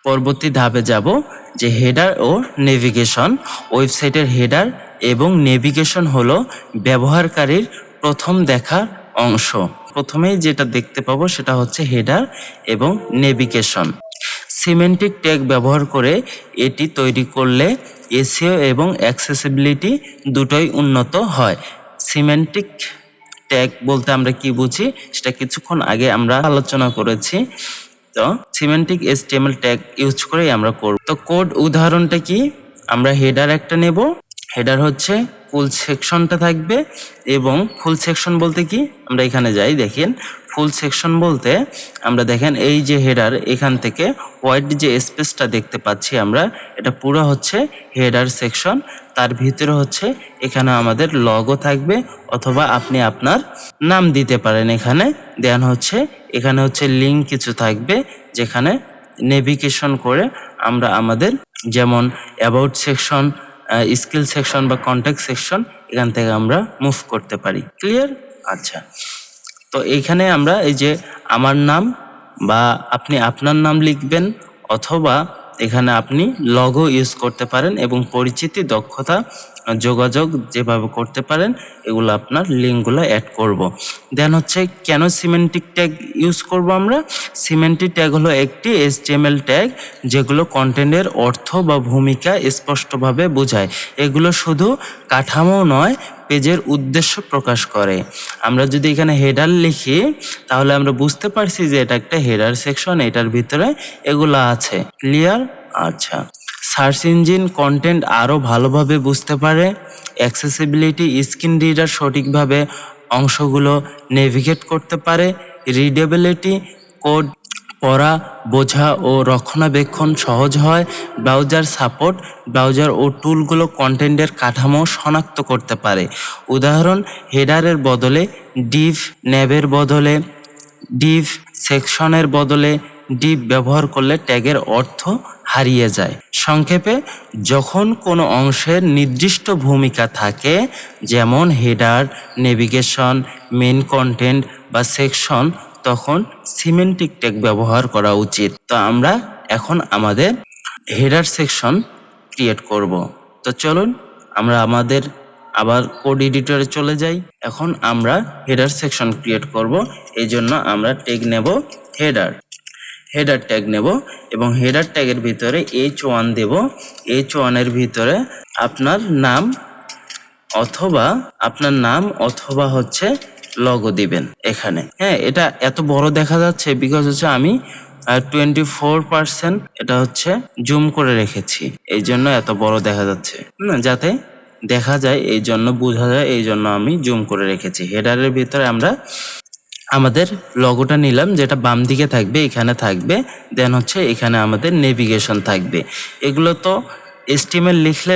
পরবর্তী ধাপে যাব, যে হেডার ও নেভিগেশন। ওয়েবসাইটের হেডার এবং নেভিগেশন হলো ব্যবহারকারীর প্রথম দেখার অংশ। প্রথমেই যেটা দেখতে পাবো সেটা হচ্ছে হেডার এবং নেভিগেশন। সিমেন্টিক ট্যাগ ব্যবহার করে এটি তৈরি করলে SEO এবং অ্যাক্সেসিবিলিটি দুটোই উন্নত হয়। সিমেন্টিক ট্যাগ বলতে আমরা কি বুঝি সেটা কিছুক্ষণ আগে আমরা আলোচনা করেছি। তো সিমেন্টিক HTML ট্যাগ ইউজ করেই আমরা করব। তো কোড উদাহরণটা কি? আমরা হেডার একটা নেব, হেডার হচ্ছে ফুল সেকশনটা থাকবে। এবং ফুল সেকশন বলতে কি, আমরা এখানে যাই, দেখেন ফুল সেকশন বলতে আমরা দেখেন এই যে হেডার, এখান থেকে হোয়াইট যে স্পেসটা দেখতে পাচ্ছি আমরা, এটা পুরো হচ্ছে হেডার সেকশন। তার ভিতরে হচ্ছে এখানে আমাদের লগো থাকবে, অথবা আপনি আপনার নাম দিতে পারেন এখানে। দেন হচ্ছে এখানে হচ্ছে লিঙ্ক কিছু থাকবে, যেখানে নেভিগেশন করে আমরা আমাদের যেমন অ্যাবাউট সেকশন, স্কিল সেকশন বা কন্ট্যাক্ট সেকশন, এখান থেকে আমরা মুভ করতে পারি। ক্লিয়ার? আচ্ছা, তো এইখানে আমরা এই যে আমার নাম বা আপনি আপনার নাম লিখবেন, অথবা এখানে আপনি লগো ইউজ করতে পারেন, এবং পরিচিতি, দক্ষতা, যোগাযোগ যেভাবে করতে পারেন এগুলো আপনার লিঙ্কগুলো অ্যাড করব। দেন হচ্ছে কেন সিমেন্টিক ট্যাগ ইউজ করব আমরা? সিমেন্টিক ট্যাগ হলো একটি HTML ট্যাগ যেগুলো কন্টেন্টের অর্থ বা ভূমিকা স্পষ্টভাবে বোঝায়। এগুলো শুধু কাঠামো নয়, পেজের উদ্দেশ্য প্রকাশ করে। আমরা যদি এখানে হেডার লিখি তাহলে আমরা বুঝতে পারছি যে এটা একটা হেডার সেকশন, এটার ভিতরে এগুলো আছে। ক্লিয়ার? আচ্ছা, সার্চ ইঞ্জিন কন্টেন্ট আরও ভালোভাবে বুঝতে পারে। অ্যাক্সেসিবিলিটি, স্ক্রিন রিডার সঠিকভাবে অংশগুলো নেভিগেট করতে পারে। রিডেবিলিটি, কোড পড়া, বোঝা ও রক্ষণাবেক্ষণ সহজ হয়। ব্রাউজার সাপোর্ট, ব্রাউজার ও টুলগুলো কন্টেন্টের কাঠামো শনাক্ত করতে পারে। উদাহরণ, হেডারের বদলে ডিভ, ন্যাবের বদলে ডিভ, সেকশনের বদলে ডিভ ব্যবহার করলে ট্যাগের অর্থ হারিয়ে যায়। সংক্ষেপে, যখন কোনো অংশের নির্দিষ্ট ভূমিকা থাকে, যেমন হেডার, নেভিগেশন, মেন কন্টেন্ট বা সেকশন, তখন সিমেন্টিক ট্যাগ ব্যবহার করা উচিত। তো আমরা এখন আমাদের হেডার সেকশন ক্রিয়েট করব। তো চলুন আমরা আমাদের আবার কোড এডিটরে চলে যাই। এখন আমরা হেডার সেকশন ক্রিয়েট করব। এই জন্য আমরা ট্যাগ নেব হেডার ট্যাগ নেব, এবং হেডার ট্যাগের ভিতরে H1 দেব। H1 এর ভিতরে আপনার নাম অথবা হচ্ছে লগো দিবেন এখানে। হ্যাঁ, এটা এত বড় দেখা যাচ্ছে বিকজ হচ্ছে আমি 24% এটা হচ্ছে জুম করে রেখেছি, এই জন্য এত বড় দেখা যাচ্ছে। যাতে দেখা যায়, এই জন্য বোঝা যায়, এই জন্য আমি জুম করে রেখেছি। হেডারের ভিতরে আমরা আমাদের লগোটা নিলাম, যেটা বাম দিকে থাকবে, এখানে থাকবে। দেন হচ্ছে এখানে আমাদের নেভিগেশন থাকবে। এগুলো তো HTML লিখলে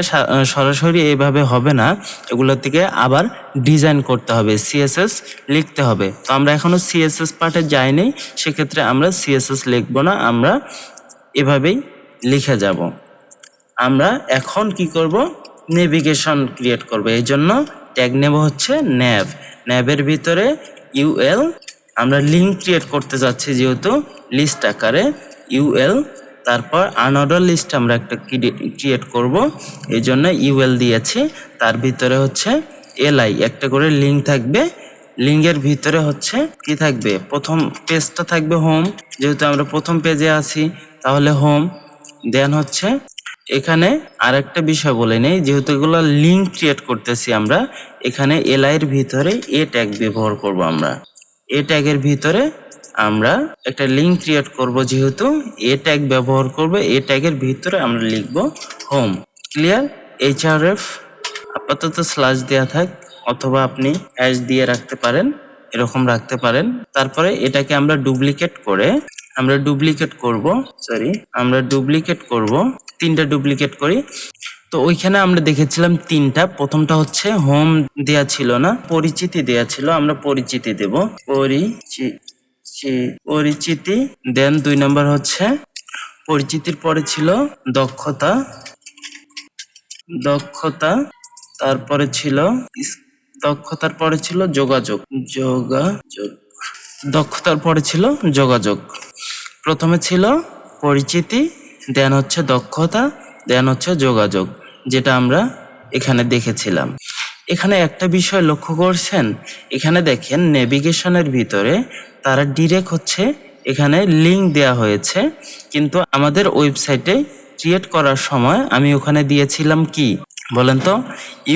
সরাসরি এইভাবে হবে না, এগুলোর থেকে আবার ডিজাইন করতে হবে, CSS লিখতে হবে। তো আমরা এখনো CSS পার্টে যাইনি, সেক্ষেত্রে আমরা CSS লিখবো না, আমরা এভাবেই লিখে যাব। আমরা এখন কি করব? নেভিগেশন ক্রিয়েট করব। এই জন্য ট্যাগ নেব হচ্ছে ন্যাবের ভিতরে UL, আমরা লিঙ্ক ক্রিয়েট করতে যাচ্ছি যেহেতু লিস্ট আকারে, UL, তারপর আনঅর্ডার লিস্ট আমরা একটা ক্রিয়েট করব, এই জন্য UL দিয়েছি। তার ভিতরে হচ্ছে LI, একটা করে লিঙ্ক থাকবে। লিঙ্কের ভিতরে হচ্ছে কি থাকবে? প্রথম পেজটা থাকবে হোম, যেহেতু আমরা প্রথম পেজে আছি তাহলে হোম। দেন হচ্ছে এখানে আরেকটা বিষয় বলে নেই, যেহেতু এগুলো লিঙ্ক ক্রিয়েট করতেছি আমরা, এখানে LI এর ভিতরে ট্যাগ ব্যবহার করব। আমরা ট্যাগের ভিতরে আমরা একটা লিঙ্ক ক্রিয়েট করব, যেহেতু ট্যাগ ব্যবহার করব, ট্যাগের ভিতরে আমরা লিখব হোম। ক্লিয়ার? HRF আপাতত স্ল্যাশ দেওয়া থাক, অথবা আপনি হ্যাশ দিয়ে রাখতে পারেন, এরকম রাখতে পারেন। তারপরে এটাকে আমরা ডুপ্লিকেট করব, 3টা ডুপ্লিকেট করি। তো ওইখানে আমরা দেখেছিলাম 3টা, প্রথমটা হচ্ছে হোম দেয়া ছিল না, পরিচিতি দেয়া ছিল, আমরা পরিচিতি দেব, পরিচিতি। দেন 2 নম্বর হচ্ছে পরিচিতির পরে ছিল দক্ষতা, তারপরে ছিল দক্ষতার পরে ছিল যোগাযোগ, দক্ষতার পরে ছিল যোগাযোগ। প্রথমে ছিল পরিচিতি, দেন হচ্ছে দক্ষতা, দেন হচ্ছে যোগাযোগ, যেটা আমরা এখানে দেখেছিলাম। এখানে একটা বিষয় লক্ষ্য করছেন, এখানে দেখেন নেভিগেশনের ভিতরে তারা ডিরেক্ট হচ্ছে এখানে লিঙ্ক দেয়া হয়েছে, কিন্তু আমাদের ওয়েবসাইটে ক্রিয়েট করার সময় আমি ওখানে দিয়েছিলাম কি বলেন তো?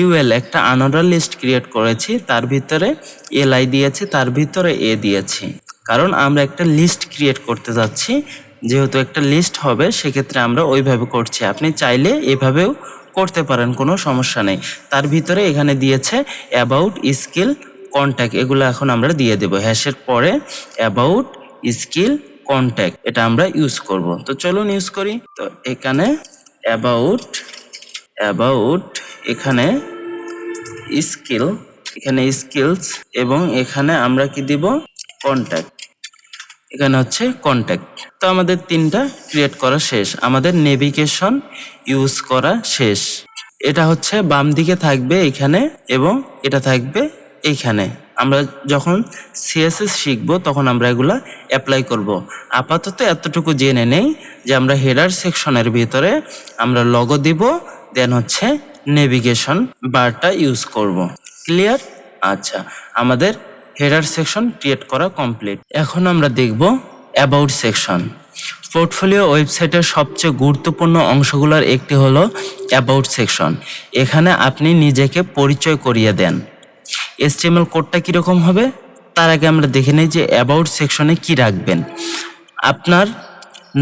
UL, একটা আনঅর্ডার লিস্ট ক্রিয়েট করেছি, তার ভিতরে LI দিয়েছি, তার ভিতরে A দিয়েছি, কারণ আমরা একটা লিস্ট ক্রিয়েট করতে যাচ্ছি। যেহেতু একটা লিস্ট হবে, সেক্ষেত্রে আমরা ওইভাবে করছি। আপনি চাইলে এভাবেও করতে পারেন, কোনো সমস্যা নেই। তার ভিতরে এখানে দিয়েছে অ্যাবাউট, স্কিল, কন্ট্যাক্ট, এগুলো এখন আমরা দিয়ে দেব। হ্যাশের পরে অ্যাবাউট, স্কিল, কন্ট্যাক্ট এটা আমরা ইউজ করব। তো চলুন ইউজ করি। তো এখানে অ্যাবাউট এখানে স্কিল, এখানে স্কিলস, এবং এখানে আমরা কি দিব, কন্ট্যাক্ট। এখানে হচ্ছে কন্ট্যাক্ট। তো আমাদের তিনটা ক্রিয়েট করা শেষ, আমাদের নেভিগেশন ইউজ করা শেষ। এটা হচ্ছে বাম দিকে থাকবে এখানে, এবং এটা থাকবে এইখানে। আমরা যখন সিএসএস শিখবো তখন আমরা এগুলা অ্যাপ্লাই করব। আপাতত এতটুকু জেনে নেই যে আমরা হেডার সেকশনের ভিতরে আমরা লগো দিব, দেন হচ্ছে নেভিগেশন বারটা ইউজ করব। ক্লিয়ার? আচ্ছা, আমাদের হেডার সেকশন ক্রিয়েট করা কমপ্লিট। এখন আমরা দেখব অ্যাবাউট সেকশন। পোর্টফোলিও ওয়েবসাইটের সবচেয়ে গুরুত্বপূর্ণ অংশগুলোর একটি হলো অ্যাবাউট সেকশন। এখানে আপনি নিজেকে পরিচয় করিয়ে দেন। HTML কোডটা কীরকম হবে তার আগে আমরা দেখে নিই যে অ্যাবাউট সেকশনে কি রাখবেন। আপনার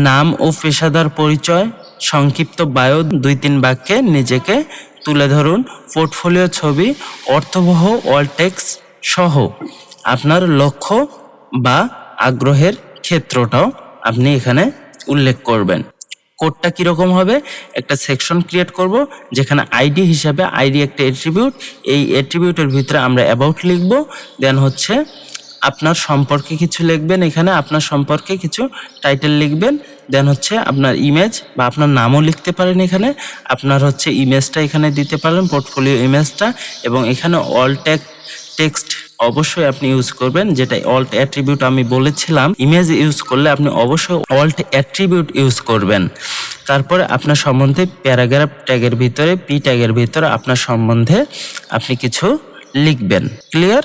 নাম ও পেশাদার পরিচয়, সংক্ষিপ্ত বায়ো 2-3 বাক্যে নিজেকে তুলে ধরুন। পোর্টফোলিও ছবি, অর্থবহ অল টেক্সট সহ আপনার লক্ষ্য বা আগ্রহের ক্ষেত্রটাও আপনি এখানে উল্লেখ করবেন। কোডটা কীরকম হবে, একটা সেকশন ক্রিয়েট করব যেখানে আইডি হিসাবে, আইডি একটা অ্যাট্রিবিউট, এই অ্যাট্রিবিউটের ভিতরে আমরা অ্যাবাউট লিখব, দেন হচ্ছে আপনার সম্পর্কে কিছু লিখবেন, এখানে আপনার সম্পর্কে কিছু টাইটেল লিখবেন, দেন হচ্ছে আপনার ইমেজ বা আপনার নামও লিখতে পারেন, এখানে আপনার হচ্ছে ইমেজটা এখানে দিতে পারেন, পোর্টফোলিও ইমেজটা, এবং এখানে অল টেক্সট অবশ্যই আপনি ইউজ করবেন, যেটা অল্ট অ্যাট্রিবিউট আমি বলেছিলাম। ইমেজ ইউজ করলে আপনি অবশ্যই অল্ট অ্যাট্রিবিউট ইউজ করবেন। তারপরে আপনার সম্বন্ধে প্যারাগ্রাফ ট্যাগের ভিতরে, পি ট্যাগের ভিতরে আপনার সম্বন্ধে আপনি কিছু লিখবেন। ক্লিয়ার?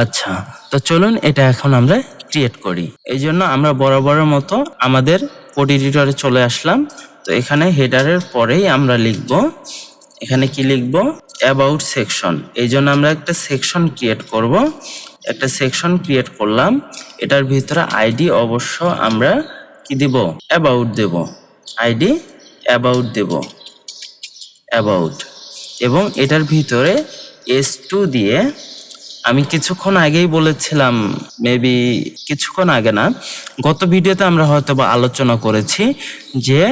আচ্ছা, তো চলুন এটা এখন আমরা ক্রিয়েট করি। এই জন্য আমরা বরাবরের মতো আমাদের কোড এডিটরে চলে আসলাম। তো এখানে হেডারের পরেই আমরা লিখব, এখানে কি লিখব, অ্যাবাউট সেকশন। এই জন্য আমরা একটা সেকশন ক্রিয়েট করব। একটা সেকশন ক্রিয়েট করলাম, এটার ভিতরে আইডি অবশ্য আমরা কি দেব, অ্যাবাউট দেব, আইডি অ্যাবাউট দেব, অ্যাবাউট, এবং এটার ভিতরে S2 দিয়ে, আমি কিছুক্ষণ আগেই বলেছিলাম, মেবি কিছুক্ষণ আগে না, গত ভিডিওতে আমরা হয়তো বা আলোচনা করেছি যে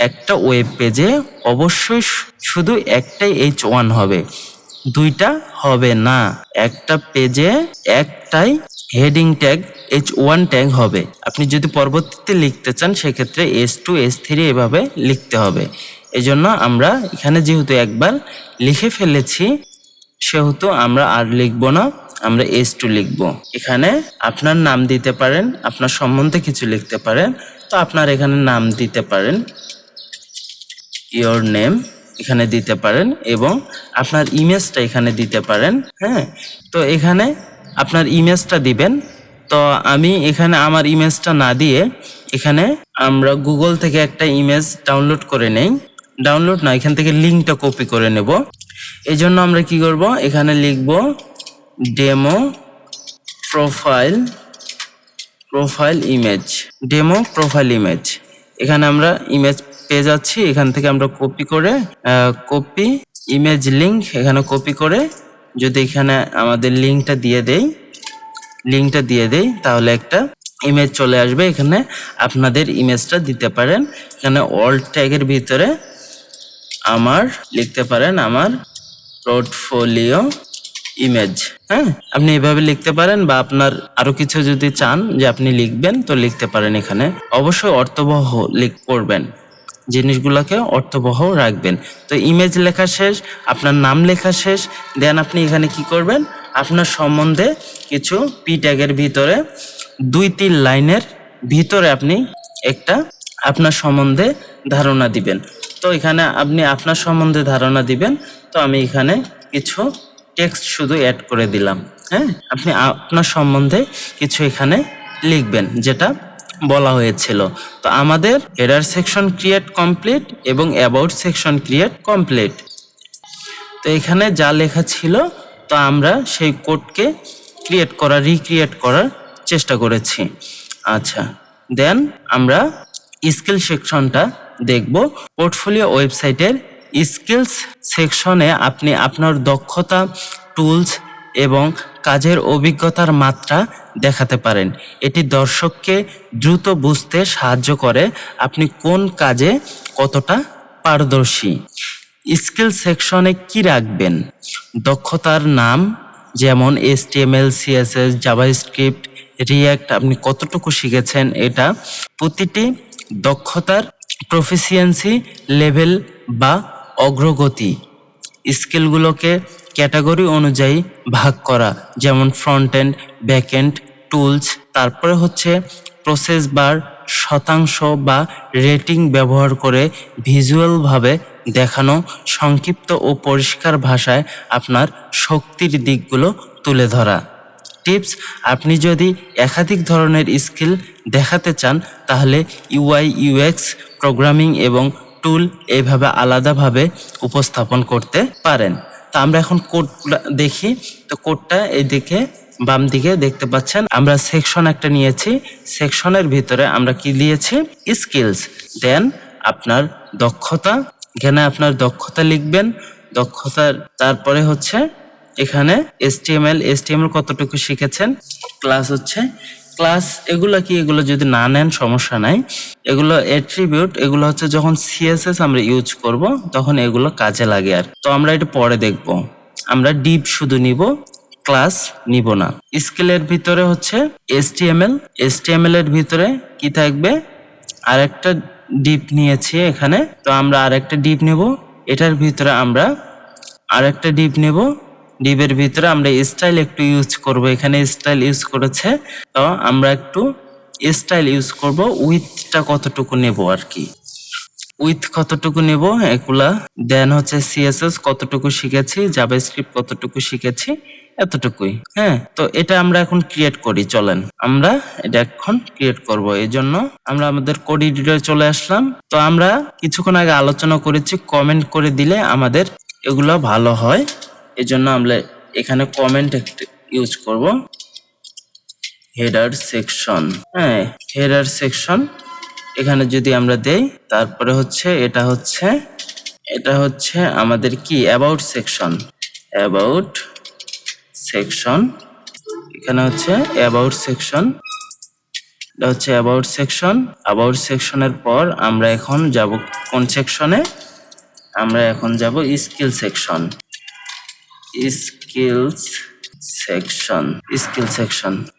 একটা ওয়েব পেজে অবশ্যই শুধু একটাই H1 হবে, দুইটা হবে না। একটা পেজে একটাই হেডিং ট্যাগ H1 ট্যাগ হবে। আপনি যদি পরবর্তীতে লিখতে চান সেক্ষেত্রে S2 S3 এভাবে লিখতে হবে। এজন্য আমরা এখানে যেহেতু একবার লিখে ফেলেছি সেহেতু আমরা আর লিখব না, আমরা S2 লিখব। এখানে আপনার নাম দিতে পারেন, আপনার সম্বন্ধে কিছু লিখতে পারেন। তো আপনার এখানে নাম দিতে পারেন, ইয়োর নেম এখানে দিতে পারেন, এবং আপনার ইমেজটা এখানে দিতে পারেন। হ্যাঁ, তো এখানে আপনার ইমেজটা দিবেন। তো আমি এখানে আমার ইমেজটা না দিয়ে এখানে আমরা গুগল থেকে একটা ইমেজ ডাউনলোড করে নেই, ডাউনলোড না, এখান থেকে লিঙ্কটা কপি করে নেব। এই জন্য আমরা কি করব, এখানে লিখব demo profile image, demo profile image. এখানে আমরা ইমেজ পেয়ে যাচ্ছি, এখান থেকে আমরা কপি ইমেজ লিঙ্ক, এখানে কপি করে যদি এখানে আমাদের লিঙ্কটা দিয়ে দেই তাহলে একটা ইমেজ চলে আসবে। এখানে আপনাদের ইমেজটা দিতে পারেন। এখানে অল ট্যাগের ভিতরে আমার লিখতে পারেন আমার পোর্টফোলিও ইমেজ। হ্যাঁ, আপনি এভাবে লিখতে পারেন, বা আপনার আরো কিছু যদি চান যে আপনি লিখবেন তো লিখতে পারেন। এখানে অবশ্যই অর্থবহ করবেন, জিনিসগুলোকে অর্থবহ রাখবেন। তো ইমেজ লেখা শেষ, আপনার নাম লেখা শেষ, দেন আপনি এখানে কি করবেন, আপনার সম্বন্ধে কিছু পি ট্যাগের ভিতরে 2-3 লাইনের ভিতরে আপনি একটা আপনার সম্বন্ধে ধারণা দিবেন। তো এখানে আপনি আপনার সম্বন্ধে ধারণা দিবেন। তো আমি এখানে কিছু টেক্সট শুধু অ্যাড করে দিলাম। হ্যাঁ, আপনি আপনার সম্বন্ধে কিছু এখানে লিখবেন যেটা বলা হয়েছিল। তো আমাদের হেডার সেকশন ক্রিয়েট কমপ্লিট এবং অ্যাবাউট সেকশন ক্রিয়েট কমপ্লিট। তো এখানে যা লেখা ছিল তো আমরা সেই কোডকে রিক্রিয়েট করার চেষ্টা করেছি। আচ্ছা, দেন আমরা স্কিল সেকশনটা দেখব। পোর্টফোলিও ওয়েবসাইটের স্কিলস সেকশনে আপনি আপনার দক্ষতা, টুলস এবং কাজের অভিজ্ঞতার মাত্রা দেখাতে পারেন। এটি দর্শককে দ্রুত বুঝতে সাহায্য করে আপনি কোন কাজে কতটা পারদর্শী। স্কিল সেকশনে কি রাখবেন? দক্ষতার নাম, যেমন HTML, CSS, জাভাস্ক্রিপ্ট, রিয়্যাক্ট আপনি কতটুকু শিখেছেন এটা। প্রতিটি দক্ষতার প্রফিসিয়েন্সি লেভেল বা অগ্রগতি। স্কিলগুলোকে ক্যাটাগরি অনুযায়ী ভাগ করা, যেমন front end, back end, tools. তারপরে হচ্ছে প্রসেস বার, শতাংশ বা রেটিং ব্যবহার করে ভিজুয়ালভাবে দেখানো, সংক্ষিপ্ত ও পরিষ্কার ভাষায় আপনার শক্তির দিকগুলো তুলে ধরা। টিপস: আপনি যদি একাধিক ধরনের স্কিল দেখাতে চান তাহলে UI/UX, প্রোগ্রামিং এবং টুল এইভাবে আলাদাভাবে উপস্থাপন করতে পারেন। তো আমরা এখন কোডটা দেখি। তো কোডটা এইদিকে বাম দিকে দেখতে পাচ্ছেন। আমরা সেকশন একটা নিয়েছি, সেকশনের ভিতরে আমরা কি দিয়েছি? স্কিলস। দেন আপনার দক্ষতা, এখানে আপনার দক্ষতা লিখবেন। দক্ষতার তারপরে হচ্ছে এখানে HTML কতটুকু শিখেছেন, ক্লাস হচ্ছে ক্লাস। এগুলো কি, এগুলো যদি না নেন সমস্যা নাই। এগুলো অ্যাট্রিবিউট, এগুলো হচ্ছে যখন CSS আমরা ইউজ করব তখন এগুলো কাজে লাগে। আর তো আমরা এটা পরে দেখব। আমরা ডিপ শুধু নিব, ক্লাস নিব না। স্কিলের ভিতরে হচ্ছে HTML এর ভিতরে কি থাকবে? আরেকটা ডিপ নিয়েছি এখানে, তো আমরা আরেকটা ডিপ নেব। এটার ভিতরে আমরা আরেকটা ডিপ নেব। ডিপের ভিতরে আমরা স্টাইল একটু ইউজ করব, এখানে স্টাইল ইউজ করেছে, তো আমরা একটু স্টাইল ইউজ করব। উইথটা কতটুকু নেব আর কি, উইথ কতটুকু নেব এগুলা। দেন হচ্ছে CSS কতটুকু শিখেছি, জাভাস্ক্রিপ্ট কতটুকু শিখেছি, এতটুকুই। হ্যাঁ, তো এটা আমরা এখন ক্রিয়েট করি। চলেন আমরা এটা এখন ক্রিয়েট করব। এই জন্য আমরা আমাদের কোড এডিটরে চলে আসলাম। তো আমরা কিছুক্ষণ আগে আলোচনা করেছি কমেন্ট করে দিলে আমাদের এগুলো ভালো হয়। এই জন্য আমরা এখানে কমেন্ট ইউজ করব। হেডার সেকশন, হ্যাঁ হেডার সেকশন এখানে যদি আমরা দেই, তারপরে হচ্ছে এটা হচ্ছে আমাদের কি অ্যাবাউট সেকশন। এখানে হচ্ছে অ্যাবাউট সেকশন, এটা হচ্ছে অ্যাবাউট সেকশনের পর আমরা এখন যাব কোন সেকশনে? আমরা এখন যাব স্কিল সেকশন।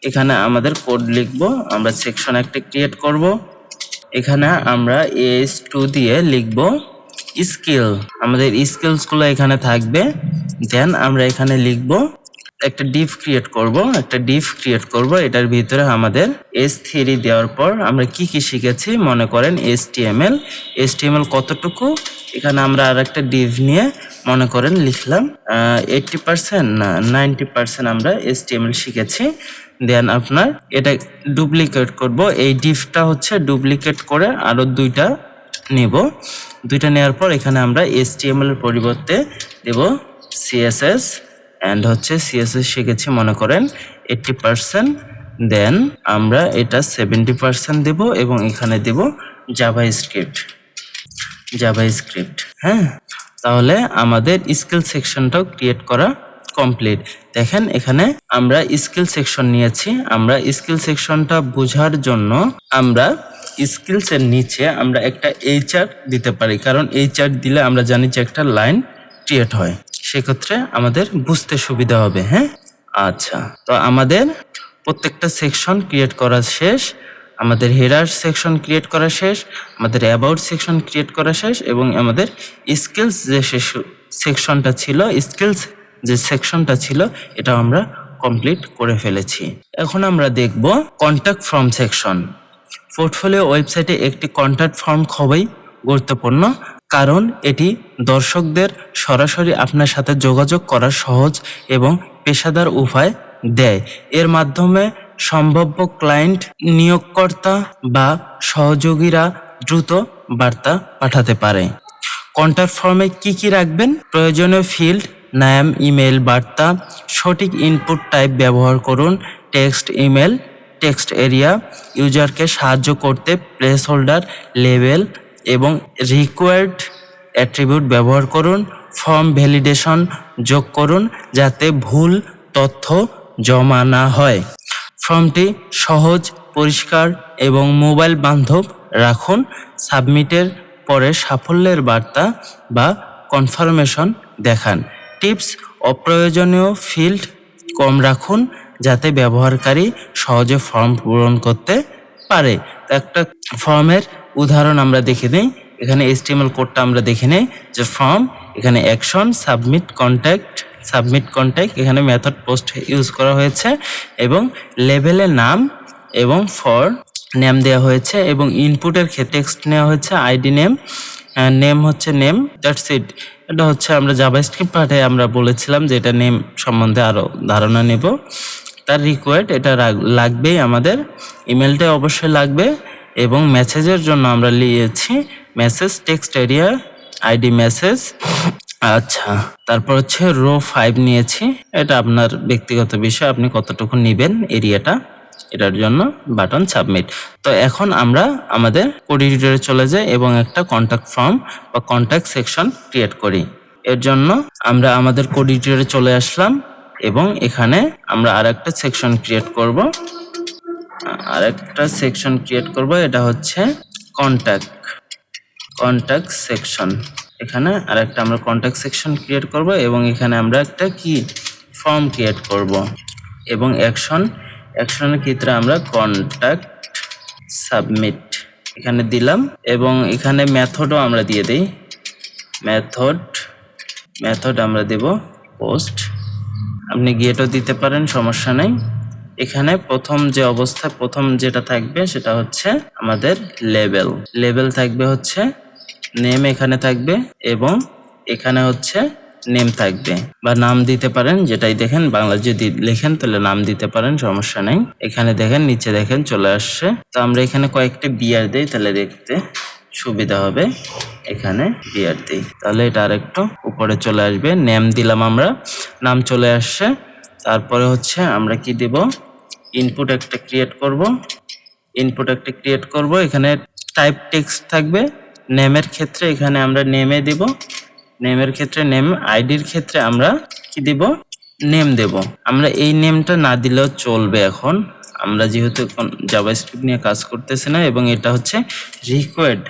এখানে আমাদের কোড লিখবো। আমরা সেকশন একটা ক্রিয়েট করব। এখানে আমরা AS2 দিয়ে লিখবো স্কিল। আমাদের স্কিলস গুলো এখানে থাকবে। দেন আমরা এখানে লিখবো একটা ডিভ ক্রিয়েট করব। এটার ভিতরে আমাদের S3 দেওয়ার পর আমরা কি কি শিখেছি মনে করেন HTML কতটুকু, এখানে আমরা আর একটা ডিভ নিয়ে মনে করেন লিখলাম 80% না 90% আমরা HTML শিখেছি। দেন আপনার এটা ডুপ্লিকেট করব। এই ডিভটা হচ্ছে ডুপ্লিকেট করে আরো দুইটা নেব। দুইটা নেওয়ার পর এখানে আমরা HTML এর পরিবর্তে দেব CSS, এন্ড হচ্ছে CSS শিখেছি মনে করেন 80%। দেন আমরা এটা 70% দেব এবং এখানে দেব জাভাস্ক্রিপ্ট। হ্যাঁ, তাহলে আমাদের স্কিল সেকশনটাও ক্রিয়েট করা কমপ্লিট। দেখেন এখানে আমরা স্কিল সেকশন নিয়েছি। আমরা স্কিল সেকশনটা বোঝার জন্য আমরা স্কিলস এর নিচে আমরা একটা HR দিতে পারি, কারণ HR দিলে আমরা জানি যে একটা লাইন ক্রিয়েট হয়, সেক্ষেত্রে আমাদের বুঝতে সুবিধা হবে। হ্যাঁ, আচ্ছা, তো আমাদের প্রত্যেকটা সেকশন ক্রিয়েট করা শেষ। আমাদের হেডার সেকশন ক্রিয়েট করা শেষ, আমাদের অ্যাবাউট সেকশন ক্রিয়েট করা শেষ এবং আমাদের স্কিলস যে সেকশনটা ছিল এটাও আমরা কমপ্লিট করে ফেলেছি। এখন আমরা দেখব কন্ট্যাক্ট ফর্ম সেকশন। পোর্টফোলিও ওয়েবসাইটে একটি কন্ট্যাক্ট ফর্ম খুবই গুরুত্বপূর্ণ, কারণ এটি দর্শকদের সরাসরি আপনার সাথে যোগাযোগ করার সহজ এবং পেশাদার উপায় দেয়। এর মাধ্যমে সম্ভাব্য ক্লায়েন্ট, নিয়োগকর্তা বা সহযোগীরা দ্রুত বার্তা পাঠাতে পারে। কন্ট্যাক্ট ফর্মে কি কি রাখবেন? প্রয়োজনীয় ফিল্ড, নাম, ইমেল, বার্তা, সঠিক ইনপুট টাইপ ব্যবহার করুন, টেক্সট, ইমেল, টেক্সট এরিয়া, ইউজারকে সাহায্য করতে প্লেস হোল্ডার, লেবেল এবং রিকোয়ার্ড অ্যাট্রিবিউট ব্যবহার করুন, ফর্ম ভ্যালিডেশন যোগ করুন যাতে ভুল তথ্য জমা না হয়। ফর্মটি সহজ, পরিষ্কার এবং মোবাইল বান্ধব রাখুন। সাবমিটের পরে সাফল্যের বার্তা বা কনফার্মেশন দেখান। টিপস: অপ্রয়োজনীয় ফিল্ড কম রাখুন যাতে ব্যবহারকারী সহজে ফর্ম পূরণ করতে পারে। তো একটা ফর্মের উদাহরণ আমরা দেখে নিই। এখানে HTML কোডটা আমরা দেখে নিই যে ফর্ম, এখানে অ্যাকশন, সাবমিট কন্ট্যাক্ট, এখানে মেথড পোস্ট ইউজ করা হয়েছে এবং লেভেলের নাম এবং ফর নেম দেওয়া হয়েছে এবং ইনপুটের ক্ষেত্রে টেক্সট নেওয়া হয়েছে, আইডি নেম হচ্ছে নেম, দ্যাটস ইট। এটা হচ্ছে আমরা জাভাস্ক্রিপ্ট পাঠে আমরা বলেছিলাম যে এটা নেম সম্বন্ধে আরও ধারণা নেব। তার রিকোয়ার্ড এটা লাগবেই, আমাদের ইমেলটা অবশ্যই লাগবে এবং মেসেজের জন্য আমরা লিখেছি message text area ID message. আচ্ছা, তারপর হচ্ছে রো 5 নিয়েছি, এটা আপনার ব্যক্তিগত বিষয়, আপনি কতটুকু নেবেন এরিয়াটা, এটার জন্য বাটন সাবমিট। তো এখন আমরা আমাদের কোড এডিটরে চলে যাই এবং একটা কন্ট্যাক্ট ফর্ম বা কন্ট্যাক্ট সেকশন ক্রিয়েট করি। এর জন্য আমরা আমাদের কোড এডিটরে চলে আসলাম এবং এখানে আমরা আরেকটা সেকশন ক্রিয়েট করব, এটা হচ্ছে কন্ট্যাক্ট সেকশন। এখানে আরেকটা আমরা কন্ট্যাক্ট সেকশন ক্রিয়েট করব এবং এখানে আমরা একটা ফর্ম ক্রিয়েট করব এবং অ্যাকশনের ক্ষেত্রে আমরা কন্ট্যাক্ট সাবমিট এখানে দিলাম এবং এখানে মেথডও আমরা দিয়ে দিই, মেথড আমরা দেব পোস্ট, আপনি গেটও দিতে পারেন, সমস্যা নেই। এখানে প্রথম যেটা থাকবে সেটা হচ্ছে আমাদের লেবেল থাকবে হচ্ছে নেম, এখানে থাকবে এবং এখানে হচ্ছে নেম থাকবে বা নাম দিতে পারেন, যেটাই দেখেন, বাংলা যদি লেখেন তাহলে নাম দিতে পারেন, সমস্যা নেই। এখানে দেখেন, নিচে দেখেন চলে আসছে। তো আমরা এখানে কয়েকটা বিয়ার দেই তাহলে দেখতে সুবিধা হবে, এখানে বিয়ার দিই তাহলে এটা আরেকটু উপরে চলে আসবে। নেম দিলাম, আমরা নাম চলে আসছে। তারপরে হচ্ছে আমরা কি দেব, ইনপুট একটা ক্রিয়েট করব, এখানে টাইপ টেক্সট থাকবে। নেমের ক্ষেত্রে এখানে আমরা নেমে দেব, নেমের ক্ষেত্রে নেম, আইডির ক্ষেত্রে আমরা কি দেব, নেম দেব। আমরা এই নেমটা না দিলেও চলবে, এখন আমরা যেহেতু জাভাস্ক্রিপ্ট নিয়ে কাজ করতেছি না এবং এটা হচ্ছে রিকোয়ার্ড,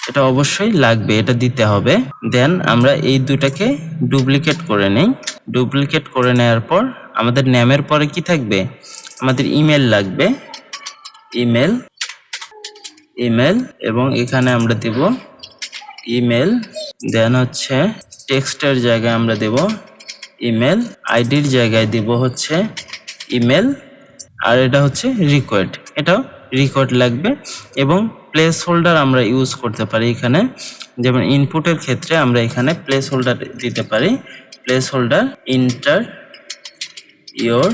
এটা অবশ্যই লাগবে, এটা দিতে হবে। দেন আমরা এই দুটাকে ডুপ্লিকেট করে নেওয়ার পর আমাদের নেমের পরে কি থাকবে, আমাদের ইমেল লাগবে, ইমেল এবং এখানে আমরা দেব ইমেল। দেন হচ্ছে টেক্সটের জায়গায় আমরা দেব ইমেল, আইডির জায়গায় দেব হচ্ছে ইমেল, আর এটা হচ্ছে রিকোয়ার্ড, এটাও রিকোয়ার্ড লাগবে। এবং প্লেস হোল্ডার আমরা ইউজ করতে পারি এখানে, যেমন ইনপুটের ক্ষেত্রে আমরা এখানে প্লেস হোল্ডার দিতে পারি, place holder inter your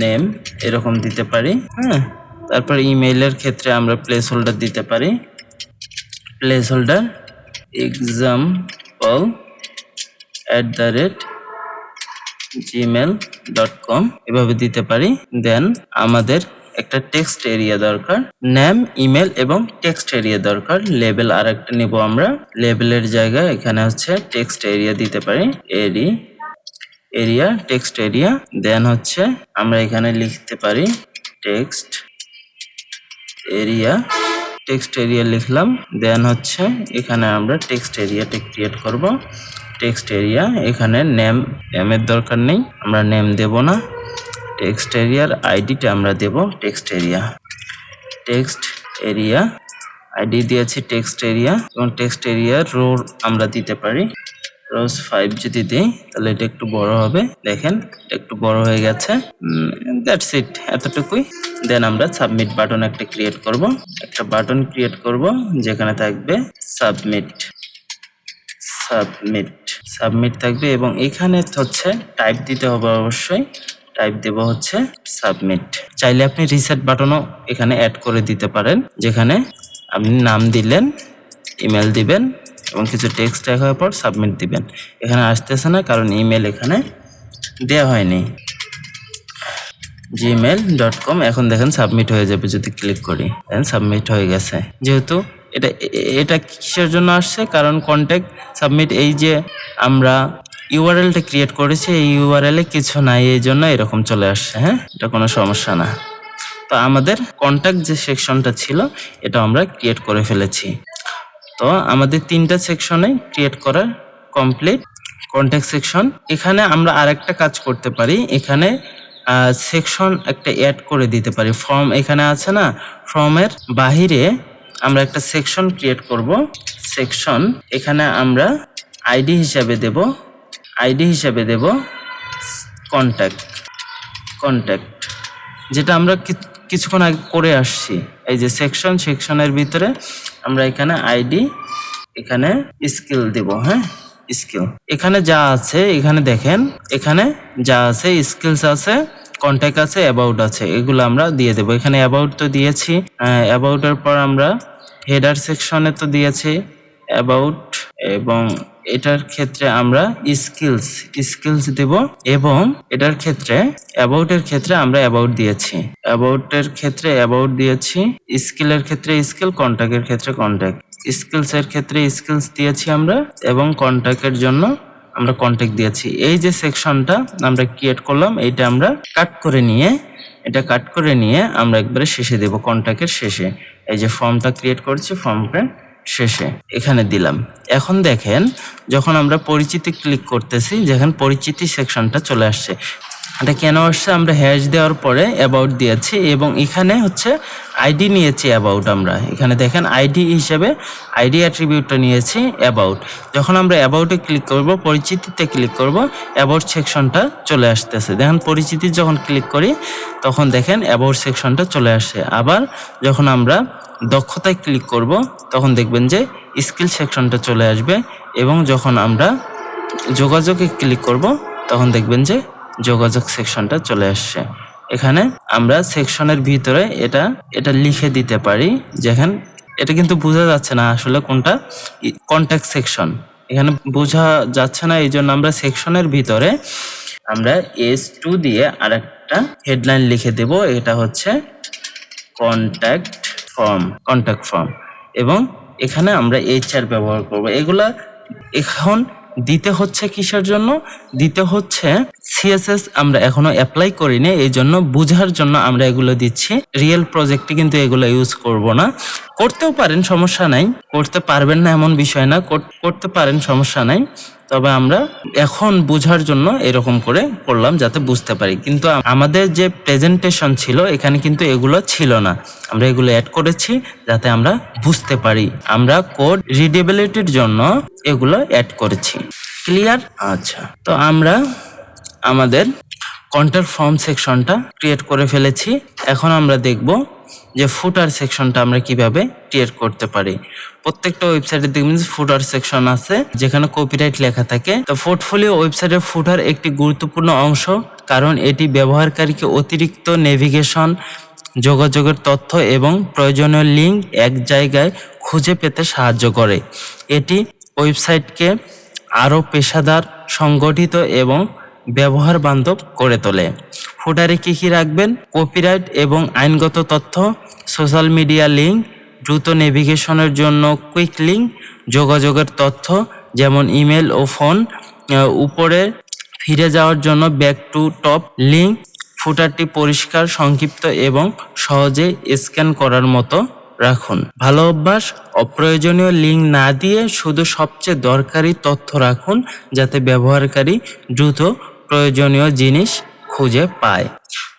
name এরকম দিতে পারি। হ্যাঁ, তারপর ইমেইলের ক্ষেত্রে আমরা প্লেস হোল্ডার দিতে পারি, প্লেস হোল্ডার example@gmail.com এভাবে দিতে পারি। দেন আমাদের একটা টেক্সট এরিয়া দরকার, নেম, ইমেল এবং টেক্সট এরিয়া দরকার। লেবেল আর একটা নেব আমরা, লেবেলের জায়গায় এখানে হচ্ছে টেক্সট এরিয়া দিতে পারি, টেক্সট এরিয়া। দেন হচ্ছে আমরা এখানে লিখতে পারি টেক্সট এরিয়া লিখলাম। দেন হচ্ছে এখানে আমরা টেক্সট এরিয়াটা ক্রিয়েট করব, টেক্সট এরিয়া। এখানে নেমের দরকার নেই, আমরা নেম দেব না। টেক্সট এরিয়ার আইডিটা আমরা দেব টেক্সট এরিয়া আইডি দিয়েছি টেক্সট এরিয়া এবং টেক্সট এরিয়ার রো আমরা দিতে পারি রোজ 5 যদি দিই তাহলে এটা একটু বড় হবে, দেখেন এটা একটু বড় হয়ে গেছে। দ্যাটস ইট, এতটুকুই। দেন আমরা সাবমিট বাটন একটা ক্রিয়েট করব যেখানে থাকবে সাবমিট থাকবে এবং এখানে হচ্ছে টাইপ দিতে হবে, অবশ্যই টাইপ দেব হচ্ছে সাবমিট। চাইলে আপনি রিসেট বাটনও এখানে অ্যাড করে দিতে পারেন, যেখানে আপনি নাম দিলেন, ইমেল দিবেন এবং কিছু টেক্সট লেখার পর সাবমিট দিবেন। এখানে আসতেছে না কারণ ইমেল এখানে দেওয়া হয়নি, gmail.com। এখন দেখেন সাবমিট হয়ে যাবে যদি ক্লিক করি, দেন সাবমিট হয়ে গেছে। যেহেতু এটা কিসের জন্য আসছে? কারণ কন্ট্যাক্ট সাবমিট এই যে আমরা ইউআরএলটা ক্রিয়েট করেছি, এই ইউআরএলে কিছু নাই, এই জন্য এরকম চলে আসছে। হ্যাঁ, এটা কোনো সমস্যা না। তো আমাদের কন্ট্যাক্ট যে সেকশনটা ছিল এটা আমরা ক্রিয়েট করে ফেলেছি। তো আমাদের 3টা সেকশনে ক্রিয়েট করা কমপ্লিট। কন্ট্যাক্ট সেকশন, এখানে আমরা আরেকটা কাজ করতে পারি, এখানে সেকশন একটা অ্যাড করে দিতে পারি। ফর্ম এখানে আছে না, ফর্মের বাহিরে আমরা একটা সেকশন ক্রিয়েট করব। সেকশন এখানে আমরা আইডি হিসাবে দেব কন্ট্যাক্ট, যেটা আমরা কিছুক্ষণ আগে করে আসছি। এই যে সেকশনের ভিতরে আমরা এখানে আইডি, এখানে স্কিল দেব। হ্যাঁ, স্কিল এখানে যা আছে, এখানে দেখেন, এখানে যা আছে স্কিলস আছে, কন্ট্যাক্ট আছে, অ্যাবাউট আছে, এগুলো আমরা দিয়ে দেব। এখানে অ্যাবাউট তো দিয়েছি, অ্যাবাউটের পর আমরা হেডার সেকশনে তো দিয়েছি অ্যাবাউট, এবং এটার ক্ষেত্রে আমরা স্কিলস দেব, এবং এটার ক্ষেত্রে অ্যাবাউটের ক্ষেত্রে আমরা অ্যাবাউট দিয়েছি, স্কিলের ক্ষেত্রে স্কিল, কন্ট্যাক্টের ক্ষেত্রে কন্ট্যাক্ট, স্কিলসের ক্ষেত্রে স্কিলস দিয়েছি আমরা, এবং কন্ট্যাক্টের জন্য আমরা কন্ট্যাক্ট দিয়েছি। এই যে সেকশনটা আমরা ক্রিয়েট করলাম, এটা আমরা কাট করে নিয়ে আমরা একবারে শেষে দেব, কন্ট্যাক্টের শেষে। এই যে ফর্মটা ক্রিয়েট করেছি, ফর্মটা শেষে এখানে দিলাম। এখন দেখেন, যখন আমরা পরিচিতি ক্লিক করতেছি, যেখানে পরিচিতি সেকশনটা চলে আসছে। এটা কেন আসছে? আমরা হ্যাশ দেওয়ার পরে অ্যাবাউট দিয়েছি, এবং এখানে হচ্ছে আইডি নিয়েছি অ্যাবাউট। আমরা এখানে দেখেন আইডি হিসেবে আইডি অ্যাট্রিবিউটটা নিয়েছি অ্যাবাউট। যখন আমরা অ্যাবাউটে ক্লিক করব, পরিচিতিতে ক্লিক করব, অ্যাবাউট সেকশনটা চলে আসতেছে। দেখেন পরিচিতি যখন ক্লিক করি তখন দেখেন অ্যাবাউট সেকশনটা চলে আসে। আবার যখন আমরা দক্ষতায় ক্লিক করব তখন দেখবেন যে স্কিল সেকশনটা চলে আসবে, এবং যখন আমরা যোগাযোগে ক্লিক করব তখন দেখবেন যে যোগাযোগ সেকশনটা চলে আসছে। এখানে আমরা সেকশনের ভিতরে এটা লিখে দিতে পারি। যেখানে এটা কিন্তু বোঝা যাচ্ছে না আসলে কোনটা কন্ট্যাক্ট সেকশন, এখানে বোঝা যাচ্ছে না, এই জন্য আমরা সেকশনের ভিতরে আমরা S2 দিয়ে আরেকটা হেডলাইন লিখে দেব। এটা হচ্ছে কন্ট্যাক্ট ফর্ম, এবং এখানে আমরা HR ব্যবহার করব। এগুলা এখন দিতে হচ্ছে কিসের জন্য? দিতে হচ্ছে CSS আমরা এখনো অ্যাপ্লাই করিনি, এই জন্য বোঝার জন্য আমরা এগুলো দিচ্ছি। রিয়েল প্রজেক্টে কিন্তু এগুলো ইউজ করব না। করতেও পারেন, সমস্যা নাই, করতে পারবেন না এমন বিষয় না, করতে পারেন, সমস্যা নাই। তবে আমরা এখন বোঝার জন্য এরকম করে করলাম যাতে বুঝতে পারি। কিন্তু আমাদের যে প্রেজেন্টেশন ছিল এখানে কিন্তু এগুলো ছিল না, আমরা এগুলো অ্যাড করেছি যাতে আমরা বুঝতে পারি। আমরা কোড রিডেবিলিটির জন্য এগুলো অ্যাড করেছি। ক্লিয়ার? আচ্ছা, তো আমরা আমাদের কন্ট্যাক্ট ফর্ম সেকশনটা ক্রিয়েট করে ফেলেছি। এখন আমরা দেখব যে ফুটার সেকশনটা আমরা কিভাবে ক্রিয়েট করতে পারি। প্রত্যেকটা ওয়েবসাইটে দেখবেন ফুটার সেকশন আছে যেখানে কপিরাইট লেখা থাকে। তো পোর্টফোলিও ওয়েবসাইটের ফুটার একটি গুরুত্বপূর্ণ অংশ, কারণ এটি ব্যবহারকারীকে অতিরিক্ত নেভিগেশন, যোগাযোগের তথ্য এবং প্রয়োজনীয় লিঙ্ক এক জায়গায় খুঁজে পেতে সাহায্য করে। এটি ওয়েবসাইটকে আরও পেশাদার, সংগঠিত এবং ব্যবহার বান্ধব করে তোলে। ফুটারে কী রাখবেন? কপিরাইট এবং আইনগত তথ্য, সোশ্যাল মিডিয়া লিঙ্ক, দ্রুত নেভিগেশনের জন্য কুইক লিঙ্ক, যোগাযোগের তথ্য যেমন ইমেল ও ফোন, উপরে ফিরে যাওয়ার জন্য ব্যাক টু টপ লিঙ্ক। ফুটারটি পরিষ্কার, সংক্ষিপ্ত এবং সহজে স্ক্যান করার মতো রাখুন। ভালো অভ্যাস, অপ্রয়োজনীয় লিঙ্ক না দিয়ে শুধু সবচেয়ে দরকারি তথ্য রাখুন যাতে ব্যবহারকারী দ্রুত প্রয়োজনীয় জিনিস খুঁজে পায়।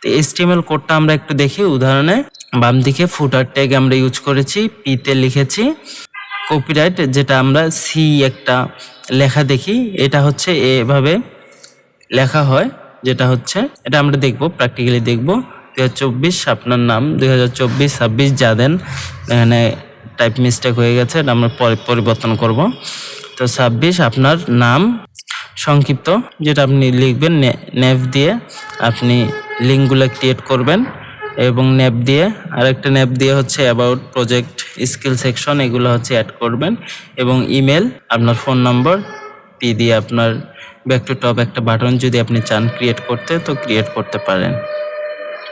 তো HTML কোডটা আমরা একটু দেখি। উদাহরণে বাম দিকে ফুটার ট্যাগ আমরা ইউজ করেছি, পিতে লিখেছি কপিরাইট, যেটা আমরা সি একটা লেখা দেখি, এটা হচ্ছে এভাবে লেখা হয়, যেটা হচ্ছে এটা আমরা দেখবো, প্র্যাকটিক্যালি দেখবো। 2024 আপনার নাম 2024-26 যা দেন, এখানে টাইপ মিস্টেক হয়ে গেছে, এটা আমরা পরিবর্তন করব। তো 26 আপনার নাম সংক্ষিপ্ত যেটা আপনি লিখবেন, নেভ দিয়ে আপনি লিঙ্কগুলো ক্রিয়েট করবেন, এবং নেভ দিয়ে আরেকটা নেভ দিয়ে হচ্ছে অ্যাবাউট, প্রজেক্ট, স্কিল সেকশন, এগুলো হচ্ছে অ্যাড করবেন, এবং ইমেল, আপনার ফোন নম্বর, পি দিয়ে আপনার ব্যাক টু টপ একটা বাটন যদি আপনি চান ক্রিয়েট করতে তো ক্রিয়েট করতে পারেন।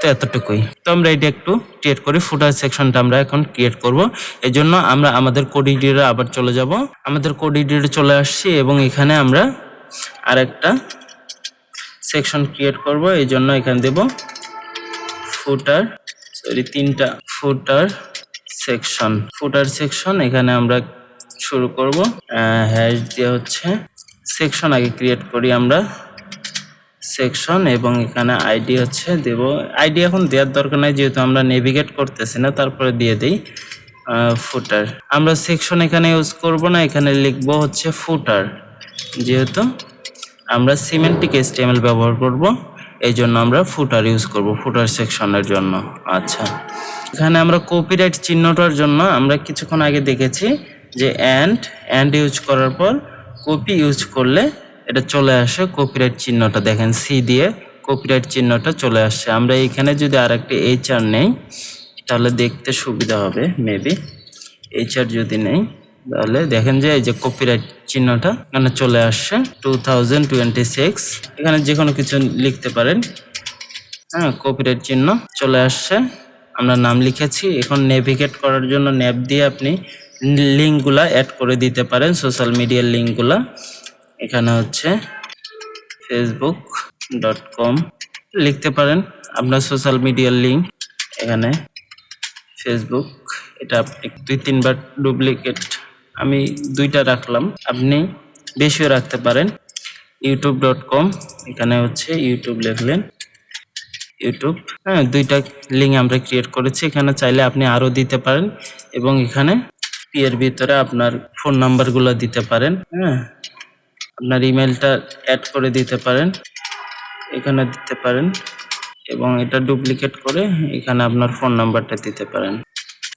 তো এতটুকুই। তো আমরা এটা একটু ক্রিয়েট করি। ফুটার সেকশনটা আমরা এখন ক্রিয়েট করব। এই জন্য আমরা আমাদের কোড এডিটরে আবার চলে যাব। আমাদের কোড এডিটরে চলে আসছি এবং এখানে আমরা আরেকটা সেকশন ক্রিয়েট করব। এই জন্য এখানে দেব ফুটার, তিনটা ফুটার সেকশন। এখানে আমরা শুরু করব হ্যাশ দিয়ে হচ্ছে সেকশন আগে ক্রিয়েট করি আমরা সেকশন, এবং এখানে আইডি হচ্ছে দেব। আইডি এখন দেওয়ার দরকার নাই যেহেতু আমরা নেভিগেট করতেছি না, তারপরে দিয়ে দেই ফুটার। আমরা সেকশন এখানে ইউজ করব না, এখানে লিখব হচ্ছে ফুটার, যেহেতু আমরা সিমেন্টিক HTML ব্যবহার করব এই জন্য আমরা ফুটার ইউজ করব ফুটার সেকশনের জন্য। আচ্ছা, এখানে আমরা কপিরাইট চিহ্নটার জন্য আমরা কিছুক্ষণ আগে দেখেছি যে অ্যান্ড ইউজ করার পর কপি ইউজ করলে এটা চলে আসে কপিরাইট চিহ্নটা। দেখেন সি দিয়ে কপিরাইট চিহ্নটা চলে আসছে। আমরা এখানে যদি আরেকটি HR নেই তাহলে দেখতে সুবিধা হবে, মেবি HR যদি নেই তাহলে দেখেন যে এই যে কপিরাইট চিহ্নটা এখানে চলে আসছে 2026। এখানে যে কোনো কিছু লিখতে পারেন, হ্যাঁ, কপিরাইট চিহ্ন চলে আসছে। আমরা নাম লিখেছি। এখন নেভিগেট করার জন্য ন্যাপ দিয়ে আপনি লিঙ্কগুলা অ্যাড করে দিতে পারেন, সোশ্যাল মিডিয়ার লিঙ্কগুলা। এখানে হচ্ছে facebook.com লিখতে পারেন আপনার সোশ্যাল মিডিয়ার লিঙ্ক। এখানে ফেসবুক, এটা আপনি 2-3 বার ডুপ্লিকেট, আমি 2টা রাখলাম, আপনি বেশিও রাখতে পারেন। youtube.com, এখানে হচ্ছে ইউটিউব লিখলেন, ইউটিউব, হ্যাঁ, 2টা লিঙ্ক আমরা ক্রিয়েট করেছি। এখানে চাইলে আপনি আরও দিতে পারেন এবং এখানে এর ভিতরে আপনার ফোন নাম্বারগুলো দিতে পারেন, হ্যাঁ, আপনার ইমেলটা অ্যাড করে দিতে পারেন, এখানে দিতে পারেন এবং এটা ডুপ্লিকেট করে এখানে আপনার ফোন নাম্বারটা দিতে পারেন।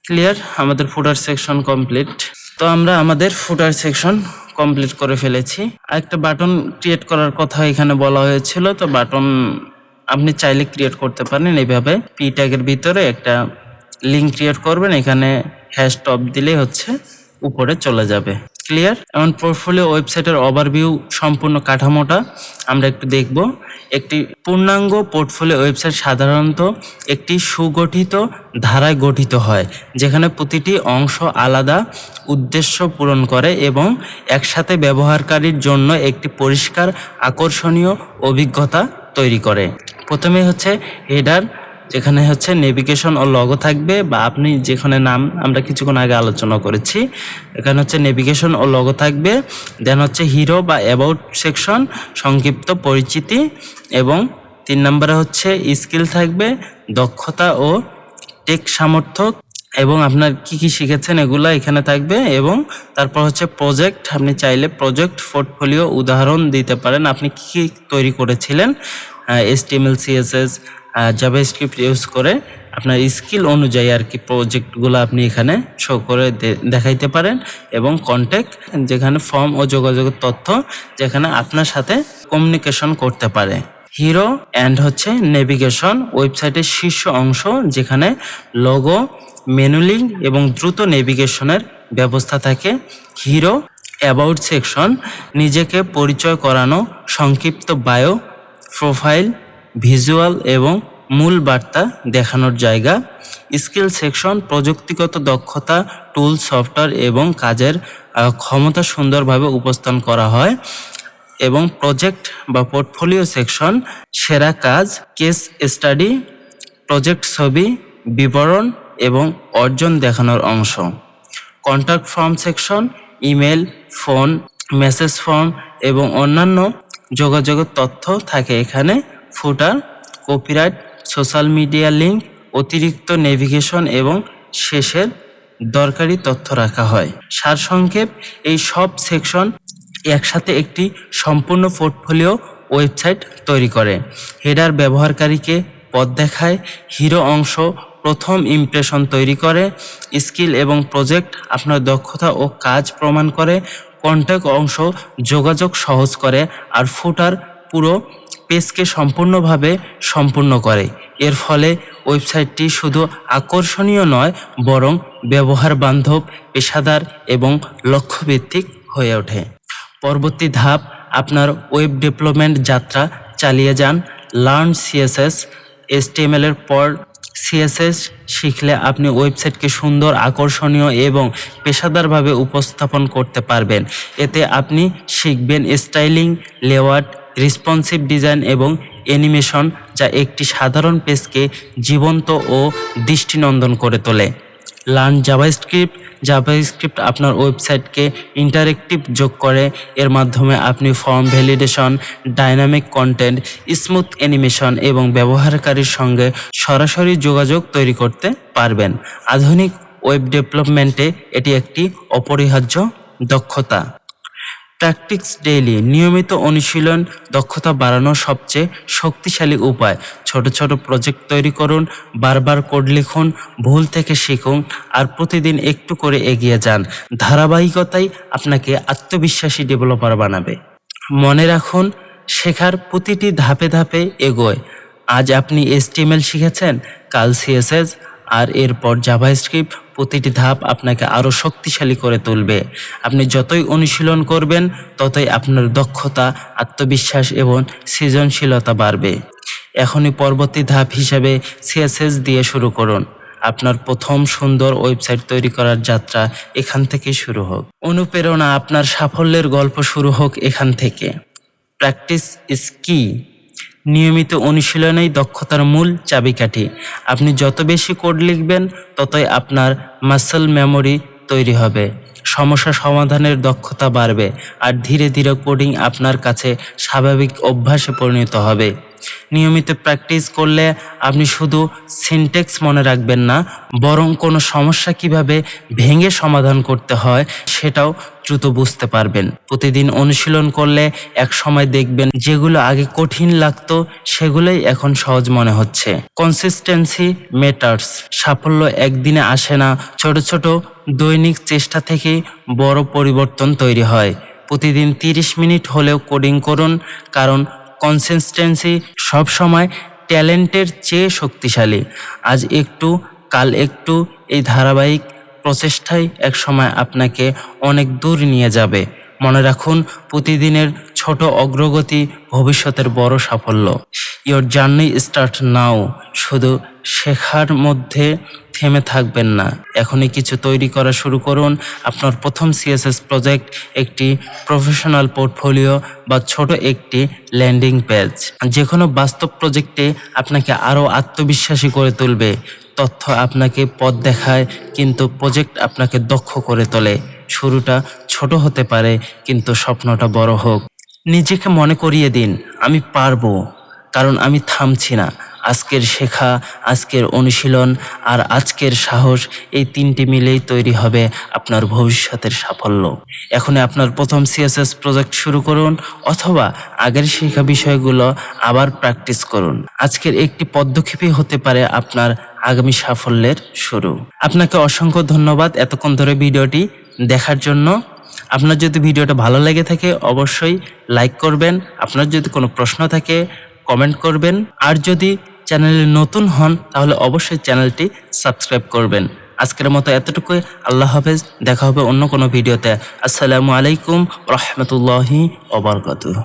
ক্লিয়ার, আমাদের ফুটার সেকশন কমপ্লিট। তো আমরা আমাদের ফুটার সেকশন কমপ্লিট করে ফেলেছি। আরেকটা বাটন ক্রিয়েট করার কথা এখানে বলা হয়েছিল। তো বাটন আপনি চাইলে ক্রিয়েট করতে পারেন এইভাবে। পি ট্যাগের ভিতরে একটা লিঙ্ক ক্রিয়েট করবেন, এখানে হ্যাশটপ দিলেই হচ্ছে উপরে চলে যাবে। ক্লিয়ার। এমন পোর্টফোলিও ওয়েবসাইটের ওভারভিউ সম্পূর্ণ কাঠামোটা আমরা একটু দেখব। একটি পূর্ণাঙ্গ পোর্টফোলিও ওয়েবসাইট সাধারণত একটি সুগঠিত ধারায় গঠিত হয়, যেখানে প্রতিটি অংশ আলাদা উদ্দেশ্য পূরণ করে এবং একসাথে ব্যবহারকারীর জন্য একটি পরিষ্কার আকর্ষণীয় অভিজ্ঞতা তৈরি করে। প্রথমে হচ্ছে হেডার, যেখানে হচ্ছে নেভিগেশন ও লগো থাকবে, বা আপনি যেখানে নাম আমরা কিছুক্ষণ আগে আলোচনা করেছি, এখানে হচ্ছে নেভিগেশন ও লগো থাকবে। দেন হচ্ছে হিরো বা অ্যাবাউট সেকশন, সংক্ষিপ্ত পরিচিতি, এবং 3 নম্বরে হচ্ছে স্কিল থাকবে, দক্ষতা ও টেক সামর্থ্য, এবং আপনার কি কি শিখেছেন এগুলা এখানে থাকবে। এবং তারপর হচ্ছে প্রজেক্ট, আপনি চাইলে প্রজেক্ট পোর্টফোলিও উদাহরণ দিতে পারেন, আপনি কি কি তৈরি করেছিলেন HTML CSS জাভাস্ক্রিপ্ট ইউজ করে আপনার স্কিল অনুযায়ী আর কি প্রজেক্টগুলো আপনি এখানে শো করে দেখাইতে পারেন। এবং কন্ট্যাক্ট, যেখানে ফর্ম ও যোগাযোগের তথ্য, যেখানে আপনার সাথে কমিউনিকেশন করতে পারে। হিরো অ্যান্ড হচ্ছে নেভিগেশন, ওয়েবসাইটের শীর্ষ অংশ যেখানে লোগো, মেনু লিঙ্ক এবং দ্রুত নেভিগেশনের ব্যবস্থা থাকে। হিরো অ্যাবাউট সেকশন, নিজেকে পরিচয় করানো, সংক্ষিপ্ত বায়ো, প্রোফাইল, ভিজুয়াল এবং মূল বার্তা দেখানোর জায়গা। স্কিল সেকশন, প্রযুক্তিগত দক্ষতা, টুল, সফটওয়্যার এবং কাজের ক্ষমতা সুন্দরভাবে উপস্থাপন করা হয়। এবং প্রজেক্ট বা পোর্টফোলিও সেকশন, সেরা কাজ, কেস স্টাডি, প্রজেক্ট ছবি, বিবরণ এবং অর্জন দেখানোর অংশ। Contact form section, email, phone, message form এবং অন্যান্য যোগাযোগের তথ্য থাকে এখানে। ফুটার, কপিরাইট, সোশ্যাল মিডিয়া লিঙ্ক, অতিরিক্ত নেভিগেশন এবং শেষের দরকারি তথ্য রাখা হয়। সারসংক্ষেপ, এই সব সেকশন একসাথে একটি সম্পূর্ণ পোর্টফোলিও ওয়েবসাইট তৈরি করে। হেডার ব্যবহারকারীকে পথ দেখায়, হিরো অংশ প্রথম ইমপ্রেশন তৈরি করে, স্কিল এবং প্রজেক্ট আপনার দক্ষতা ও কাজ প্রমাণ করে, কন্ট্যাক্ট অংশ যোগাযোগ সহজ করে, আর ফুটার পুরো পেজকে সম্পূর্ণভাবে সম্পূর্ণ করে। এর ফলে ওয়েবসাইটটি শুধু আকর্ষণীয় নয়, বরং ব্যবহার বান্ধব, পেশাদার এবং লক্ষ্যভিত্তিক হয়ে ওঠে। পরবর্তী ধাপ, আপনার ওয়েব ডেভেলপমেন্ট যাত্রা চালিয়ে যান। লার্ন CSS, HTML এর পর CSS শিখলে আপনি ওয়েবসাইটকে সুন্দর, আকর্ষণীয় এবং পেশাদারভাবে উপস্থাপন করতে পারবেন। এতে আপনি শিখবেন স্টাইলিং, লেআউট, রেসপন্সিভ ডিজাইন এবং অ্যানিমেশন, যা একটি সাধারণ পেজকে জীবন্ত ও দৃষ্টিনন্দন করে তোলে। Learn JavaScript. জাভাস্ক্রিপ্ট আপনার ওয়েবসাইটকে ইন্টারেক্টিভ যোগ করে। এর মাধ্যমে আপনি form validation, dynamic content, smooth animation এবং ব্যবহারকারীর সঙ্গে সরাসরি যোগাযোগ তৈরি করতে পারবেন। আধুনিক ওয়েব ডেভেলপমেন্টে এটি একটি অপরিহার্য দক্ষতা। Practice daily. নিয়মিত অনুশীলন দক্ষতা বাড়ানোর সবচেয়ে শক্তিশালী উপায়। ছোট ছোট প্রজেক্ট তৈরি করুন, বারবার কোড লিখুন, ভুল থেকে শিখুন আর প্রতিদিন একটু করে এগিয়ে যান। ধারাবাহিকতাই আপনাকে আত্মবিশ্বাসী ডেভেলপার বানাবে। মনে রাখুন, শেখার প্রতিটি ধাপে ধাপে এগোয়। আজ আপনি HTML শিখেছেন, কাল CSS, আর এরপর জাভাস্ক্রিপ্ট। প্রতিটি ধাপ আপনাকে আরও শক্তিশালী করে তুলবে। আপনি যতই অনুশীলন করবেন, ততই আপনার দক্ষতা, আত্মবিশ্বাস এবং সৃজনশীলতা বাড়বে। এখনই পরবর্তী ধাপ হিসেবে CSS দিয়ে শুরু করুন। আপনার প্রথম সুন্দর ওয়েবসাইট তৈরি করার যাত্রা এখান থেকেই শুরু হোক। অনুপ্রেরণা। আপনার সাফল্যের গল্প শুরু হোক এখান থেকে। প্র্যাকটিস ইজ কি। নিয়মিত অনুশীলনেই দক্ষতার মূল চাবিকাঠি। আপনি যত বেশি কোড লিখবেন, ততই আপনার মাসল মেমোরি তৈরি হবে, সমস্যা সমাধানের দক্ষতা বাড়বে আর ধীরে ধীরে কোডিং আপনার কাছে স্বাভাবিক অভ্যাসে পরিণত হবে। নিয়মিত প্র্যাকটিস করলে আপনি শুধু সিনট্যাক্স মনে রাখবেন না, বরং কোনো সমস্যা কিভাবে ভেঙে সমাধান করতে হয় সেটাও দ্রুত বুঝতে পারবেন। প্রতিদিন অনুশীলন করলে এক সময় দেখবেন যেগুলো আগে কঠিন লাগতো সেগুলোই এখন সহজ মনে হচ্ছে। Consistency matters. সাফল্য একদিনে আসে না, ছোট ছোট দৈনিক চেষ্টা থেকে বড় পরিবর্তন তৈরি হয়। প্রতিদিন 30 মিনিট হলেও কোডিং করুন, কারণ কনসিস্টেন্সি সবসময় ট্যালেন্টের চেয়ে শক্তিশালী। আজ একটু, কাল একটু, এই ধারাবাহিক প্রচেষ্টাই একসময় আপনাকে অনেক দূর নিয়ে যাবে। মনে রাখুন, প্রতিদিনের ছোট অগ্রগতি ভবিষ্যতের বড় সাফল্য। Your journey start now. শুধু শেখার মধ্যে থেমে থাকবেন না, এখনই কিছু তৈরি করা শুরু করুন। আপনার প্রথম CSS প্রজেক্ট, একটি প্রফেশনাল পোর্টফোলিও বা ছোট একটি ল্যান্ডিং পেজ, যে কোনো বাস্তব প্রজেক্টে আপনাকে আরও আত্মবিশ্বাসী করে তুলবে। তথ্য আপনাকে পথ দেখায়, কিন্তু প্রজেক্ট আপনাকে দক্ষ করে তোলে। শুরুটা ছোট হতে পারে, কিন্তু স্বপ্নটা বড় হোক। নিজেকে মনে করিয়ে দিন, আমি পারবো, কারণ আমি থামছি না। আজকের শেখা, আজকের অনুশীলন আর আজকের সাহস, এই তিনটি মিলেই তৈরি হবে আপনার ভবিষ্যতের সাফল্য। এখনই আপনার প্রথম CSS প্রজেক্ট শুরু করুন, অথবা আগের শেখা বিষয়গুলো আবার প্র্যাকটিস করুন। আজকের একটি পদক্ষেপই হতে পারে আপনার আগামী সাফল্যের শুরু। আপনাকে অসংখ্য ধন্যবাদ এতক্ষণ ধরে ভিডিওটি দেখার জন্য। আপনার যদি ভিডিওটা ভালো লেগে থাকে অবশ্যই লাইক করবেন। আপনার যদি কোনো প্রশ্ন থাকে কমেন্ট করবেন। আর যদি চ্যানেলে নতুন হন তাহলে অবশ্যই চ্যানেলটি সাবস্ক্রাইব করবেন। আজকের মতো এতটুকুই। আল্লাহ হাফেজ। দেখা হবে অন্য কোনো ভিডিওতে। আসসালামু আলাইকুম রহমতুল্লাহি ওয়া বারাকাতুহু।